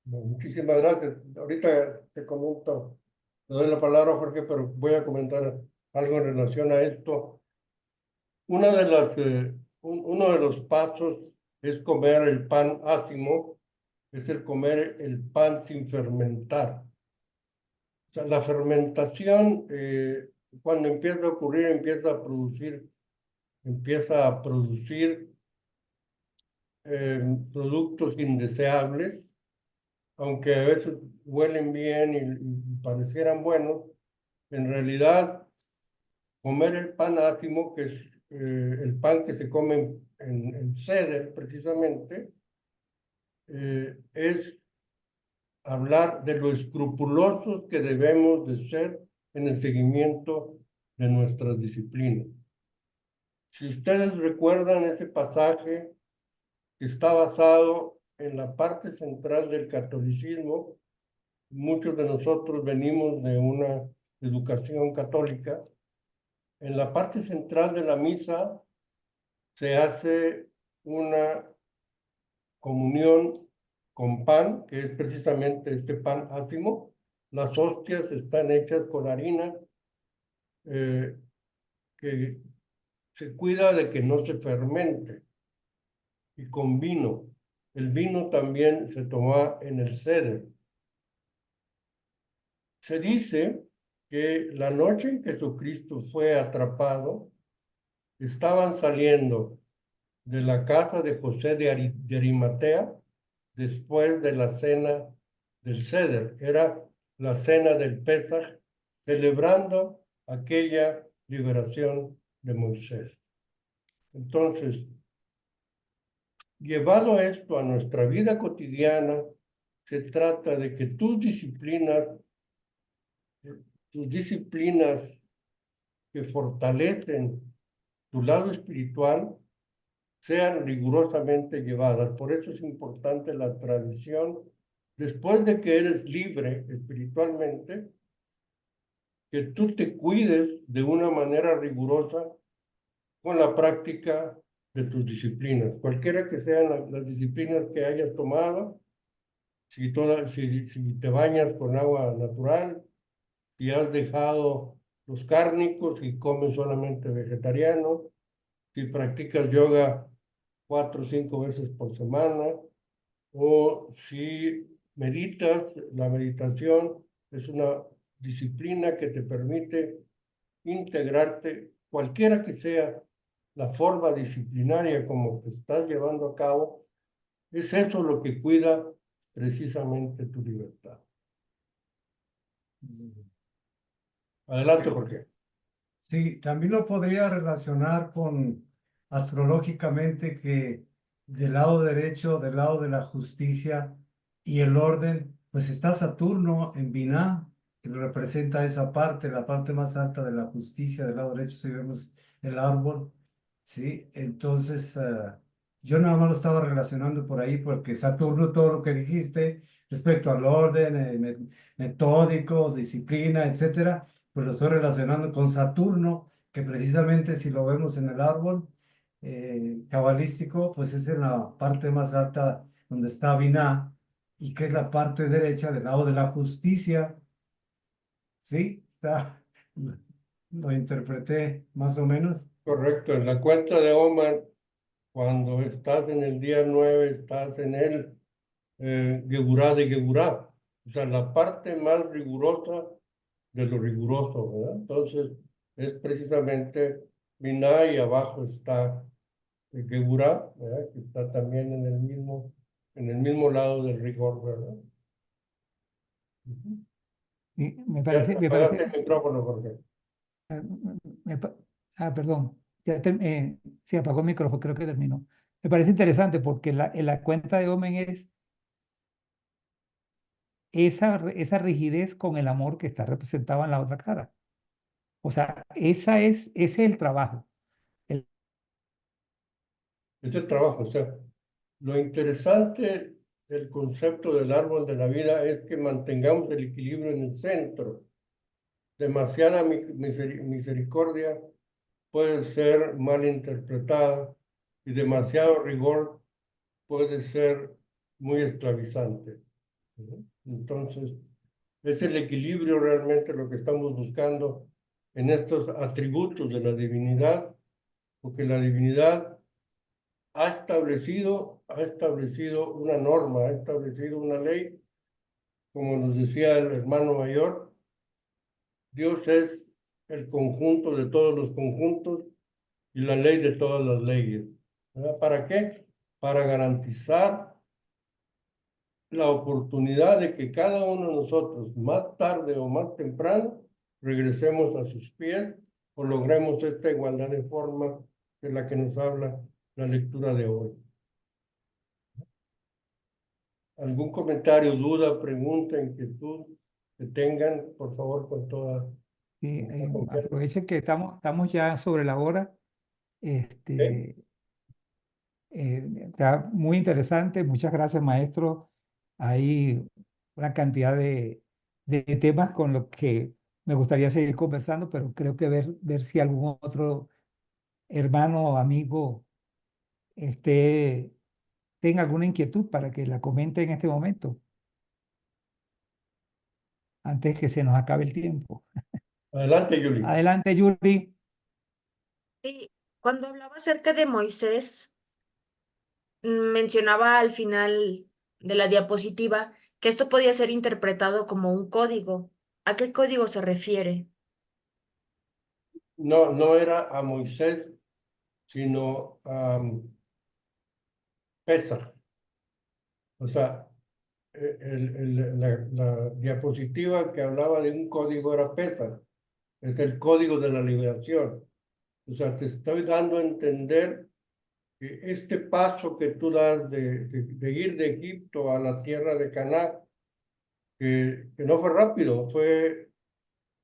Bueno, muchísimas gracias. Ahorita te comento, te doy la palabra, Jorge, pero voy a comentar algo en relación a esto. Uno de los pasos es comer el pan ácimo, es el comer el pan sin fermentar. O sea, la fermentación, cuando empieza a ocurrir, empieza a producir productos indeseables, aunque a veces huelen bien y parecieran buenos. En realidad, comer el pan ácimo, que es el pan que se come en ceder precisamente, es hablar de lo escrupulosos que debemos de ser en el seguimiento de nuestras disciplinas. Si ustedes recuerdan ese pasaje que está basado en la parte central del catolicismo, muchos de nosotros venimos de una educación católica. En la parte central de la misa se hace una comunión con pan, que es precisamente este pan ácimo. Las hostias están hechas con harina, que se cuida de que no se fermente, y con vino. El vino también se toma en el ceder. Se dice que la noche en que Jesucristo fue atrapado, estaban saliendo de la casa de José de Arimatea después de la cena del ceder. Era la cena del Pesaj, celebrando aquella liberación de Moisés. Entonces, llevado esto a nuestra vida cotidiana, se trata de que tus disciplinas que fortalecen tu lado espiritual sean rigurosamente llevadas. Por eso es importante la tradición. Después de que eres libre espiritualmente, que tú te cuides de una manera rigurosa con la práctica de tus disciplinas, cualquiera que sean las disciplinas que hayas tomado. Si te bañas con agua natural, si has dejado los cárnicos y comes solamente vegetariano, si practicas yoga 4 o 5 veces por semana, o si meditas. La meditación es una disciplina que te permite integrarte, cualquiera que sea la forma disciplinaria como te estás llevando a cabo, es eso lo que cuida precisamente tu libertad. Adelante, Jorge. Sí, también lo podría relacionar con astrológicamente que del lado derecho, del lado de la justicia y el orden, pues está Saturno en Binah, que representa esa parte, la parte más alta de la justicia, del lado derecho, si vemos el árbol, ¿sí? Entonces, yo nada más lo estaba relacionando por ahí porque Saturno, todo lo que dijiste respecto al orden, metódico, disciplina, etcétera, pues lo estoy relacionando con Saturno, que precisamente si lo vemos en el árbol cabalístico, pues es en la parte más alta donde está Binah, y que es la parte derecha del lado de la justicia. ¿Sí? Está, lo interpreté más o menos. Correcto, en la cuenta de Oman, cuando estás en el día 9, estás en el Geburá de Geburá, o sea, la parte más rigurosa de lo riguroso, ¿verdad? Entonces, es precisamente Binah, y abajo está el Geburá, ¿verdad? Que está también en el mismo lado del rigor, ¿verdad? Y me Ya parece, apagaste el micrófono, Jorge. Perdón, se apagó el micrófono, creo que terminó. Me parece interesante porque en la cuenta de Omen es esa rigidez con el amor que está representado en la otra cara. O sea, ese es el trabajo. Es el trabajo, o sea, lo interesante del concepto del árbol de la vida es que mantengamos el equilibrio en el centro. Demasiada misericordia puede ser mal interpretada y demasiado rigor puede ser muy esclavizante. Entonces, es el equilibrio realmente lo que estamos buscando en estos atributos de la divinidad, porque la divinidad ha establecido una norma, ha establecido una ley, como nos decía el hermano mayor. Dios es el conjunto de todos los conjuntos y la ley de todas las leyes. ¿Verdad? ¿Para qué? Para garantizar la oportunidad de que cada uno de nosotros, más tarde o más temprano, regresemos a sus pies o logremos esta igualdad de forma de la que nos habla la lectura de hoy. ¿Algún comentario, duda, pregunta, inquietud que tengan? Por favor, con toda... Sí, confianza. aprovechen que estamos ya sobre la hora. Está muy interesante. Muchas gracias, maestro. Hay una cantidad de temas con los que me gustaría seguir conversando, pero creo que ver si algún otro hermano o amigo tenga alguna inquietud para que la comente en este momento, antes que se nos acabe el tiempo. Adelante, Yuli. Adelante, Yuri. Sí, cuando hablaba acerca de Moisés, mencionaba al final de la diapositiva que esto podía ser interpretado como un código. ¿A qué código se refiere? No, no era a Moisés, sino a Pesach. O sea, la diapositiva que hablaba de un código era Pesach. Es el código de la liberación. O sea, te estoy dando a entender que este paso que tú das de ir de Egipto a la tierra de Canaán, que no fue rápido, fue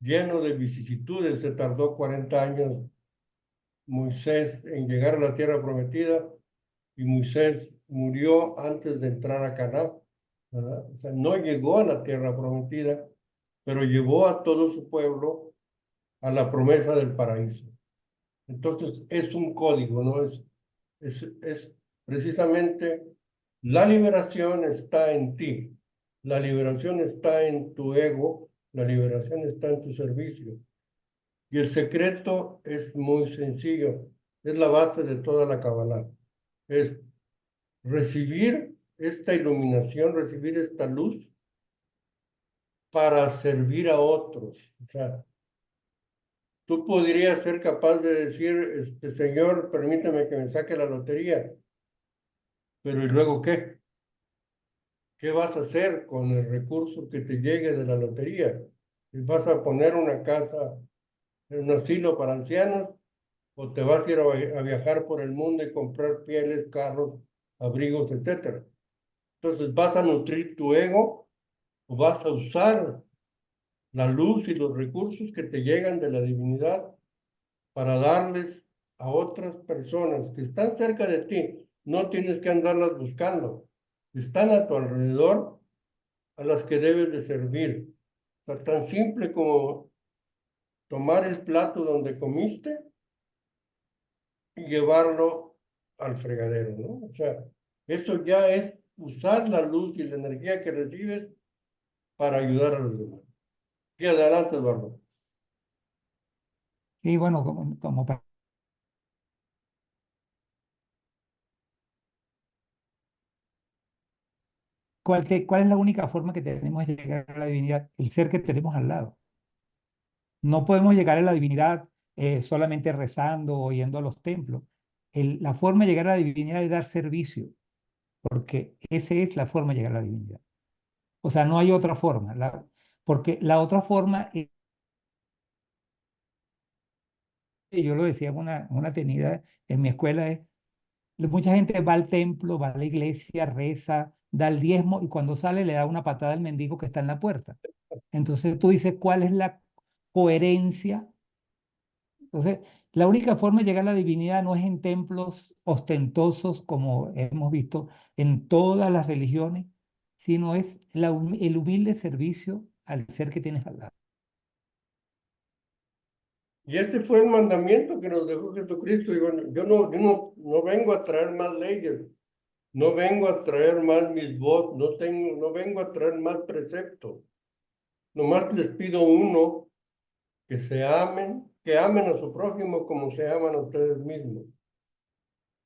lleno de vicisitudes, se tardó 40 años Moisés en llegar a la tierra prometida y Moisés murió antes de entrar a Canaán, ¿verdad? O sea, no llegó a la tierra prometida, pero llevó a todo su pueblo a la promesa del paraíso. Entonces es un código, ¿no? Es precisamente la liberación está en ti, la liberación está en tu ego, la liberación está en tu servicio. Y el secreto es muy sencillo, es la base de toda la Kabbalah. Es recibir esta iluminación, recibir esta luz para servir a otros. O sea, tú podrías ser capaz de decir, Señor, permítame que me saque la lotería, pero ¿y luego qué? ¿Qué vas a hacer con el recurso que te llegue de la lotería? ¿Vas a poner una casa en un asilo para ancianos o te vas a ir a viajar por el mundo y comprar pieles, carros, abrigos, etcétera? Entonces, ¿vas a nutrir tu ego o vas a usar la luz y los recursos que te llegan de la divinidad para darles a otras personas que están cerca de ti? No tienes que andarlas buscando. Están a tu alrededor, a las que debes de servir. O sea, tan simple como tomar el plato donde comiste y llevarlo al fregadero, ¿no? O sea, eso ya es usar la luz y la energía que recibes para ayudar a los demás. Y adelante, Eduardo. Sí, bueno, como ¿cuál es la única forma que tenemos de llegar a la divinidad? El ser que tenemos al lado. No podemos llegar a la divinidad solamente rezando o yendo a los templos. La forma de llegar a la divinidad es dar servicio, porque esa es la forma de llegar a la divinidad. O sea, no hay otra forma, porque la otra forma, yo lo decía en una tenida en mi escuela, es mucha gente va al templo, va a la iglesia, reza, da el diezmo y cuando sale le da una patada al mendigo que está en la puerta. Entonces tú dices, ¿cuál es la coherencia? Entonces, la única forma de llegar a la divinidad no es en templos ostentosos como hemos visto en todas las religiones, sino es el humilde servicio al ser que tienes al lado. Y este fue el mandamiento que nos dejó Jesucristo. Digo, yo no vengo a traer más leyes, no vengo a traer más mis votos, no vengo a traer más preceptos. Nomás les pido uno, que amen a su prójimo como se aman a ustedes mismos.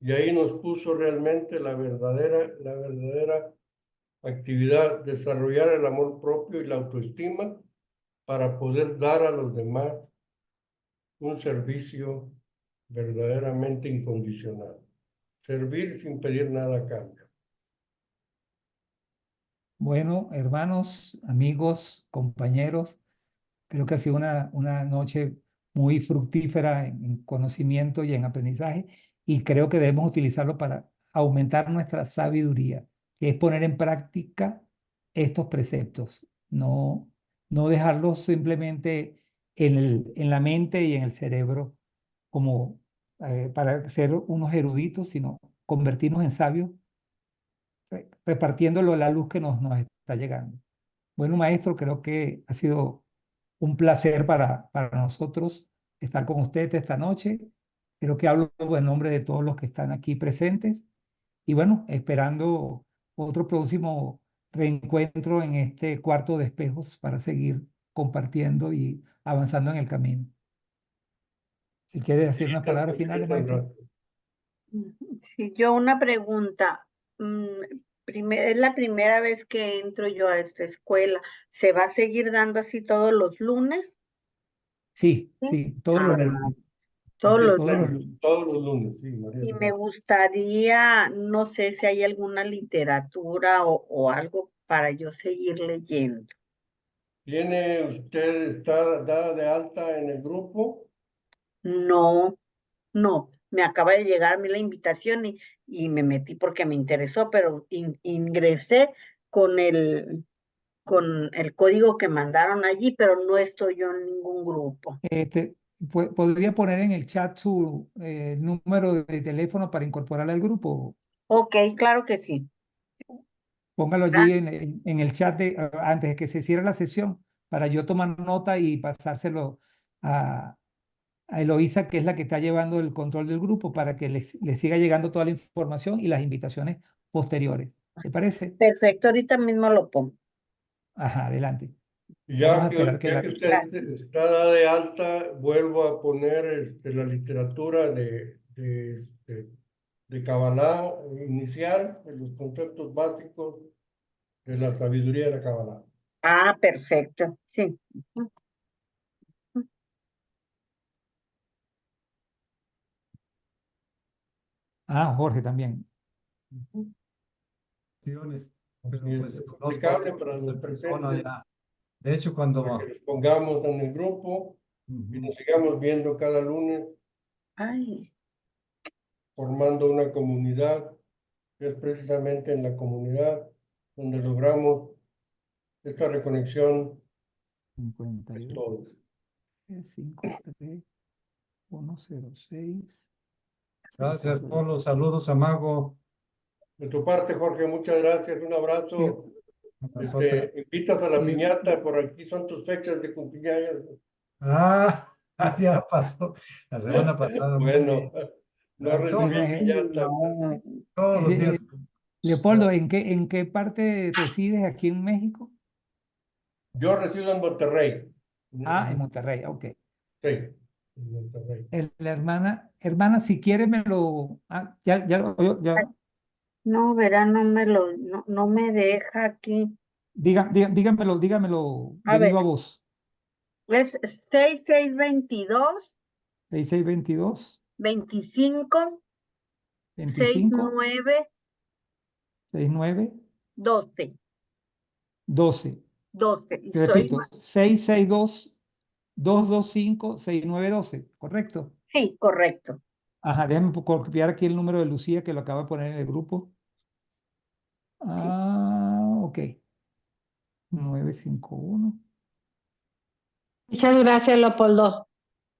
Y ahí nos puso realmente la verdadera actividad, desarrollar el amor propio y la autoestima para poder dar a los demás un servicio verdaderamente incondicional. Servir sin pedir nada a cambio. Bueno, hermanos, amigos, compañeros, creo que ha sido una noche muy fructífera en conocimiento y en aprendizaje, y creo que debemos utilizarlo para aumentar nuestra sabiduría, que es poner en práctica estos preceptos, no dejarlos simplemente en la mente y en el cerebro como para ser unos eruditos, sino convertirnos en sabios, repartiéndolo la luz que nos está llegando. Bueno, maestro, creo que ha sido un placer para nosotros estar con ustedes esta noche. Creo que hablo en nombre de todos los que están aquí presentes. Y bueno, esperando otro próximo reencuentro en este cuarto de espejos para seguir compartiendo y avanzando en el camino. Si quiere decir unas palabras finales, maestro. Sí, yo una pregunta. Es la primera vez que entro yo a esta escuela. ¿Se va a seguir dando así todos los lunes? Sí, sí, todos los lunes. Todos los Todos los lunes. lunes. Todos los lunes, sí, María. Y me gustaría, no sé si hay alguna literatura o algo para yo seguir leyendo. ¿Está dada de alta en el grupo? No, me acaba de llegar a mí la invitación y me metí porque me interesó, pero ingresé con el código que mandaron allí, pero no estoy yo en ningún grupo. ¿Podría poner en el chat su número de teléfono para incorporarle al grupo? Ok, claro que sí. Póngalo allí en el chat antes de que se cierre la sesión para yo tomar nota y pasárselo a Eloísa, que es la que está llevando el control del grupo, para que le siga llegando toda la información y las invitaciones posteriores. ¿Te parece? Perfecto, ahorita mismo lo pongo. Ajá, adelante. Y Vamos a ya esperar que usted Gracias. está dada de alta, vuelvo a poner la literatura de Kabbalah inicial, de los conceptos básicos de la sabiduría de la Kabbalah. Ah, perfecto, sí. Ah, Jorge también. Pero Así pues es conozco a explicable todos para los los de persona presentes, ya. De hecho, para que cuando nos pongamos en el grupo y nos sigamos viendo cada lunes, Ay, formando una comunidad, que es precisamente en la comunidad donde logramos esta reconexión de 58, todos. 53, 106. gracias por los saludos, Amago. De tu parte, Jorge, muchas gracias, un abrazo. Invitas a la piñata, por aquí son tus fechas de cumpleaños. Ya pasó la semana pasada. Muy Bueno, bien. no recibí piñata. Todos los días. Leopoldo, ¿en qué parte resides aquí en México? Yo resido en Monterrey. Ah, en Monterrey, ok. Sí, en Monterrey. La hermana, si quiere me lo... ya. no, verá, no me deja aquí. Dígamelo A de ver. viva voz. Es 6622 6622 25 25 69 69 12. 12. Y Repito, 662-225-6912, ¿correcto? Sí, correcto. Ajá, déjame copiar aquí el número de Lucía que lo acaba de poner en el grupo. Ok. 951. Muchas gracias, Leopoldo.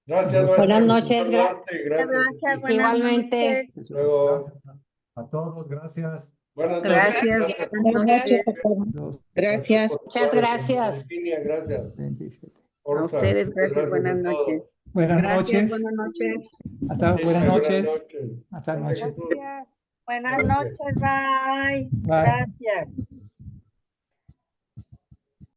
Gracias, Buenas maestra. noches. Gracias. Gracias, buenas Igualmente. noches. Luego. A todos, gracias. Buenas Gracias. noches. Buenas noches. Gracias. Muchas gracias. Virginia, gracias. 27. A ustedes, gracias. Buenas noches. Buenas Gracias, noches. buenas noches. Hasta buenas Buenas noches. noches. Hasta noches. Gracias. Buenas Gracias. noches, bye. Bye. Gracias.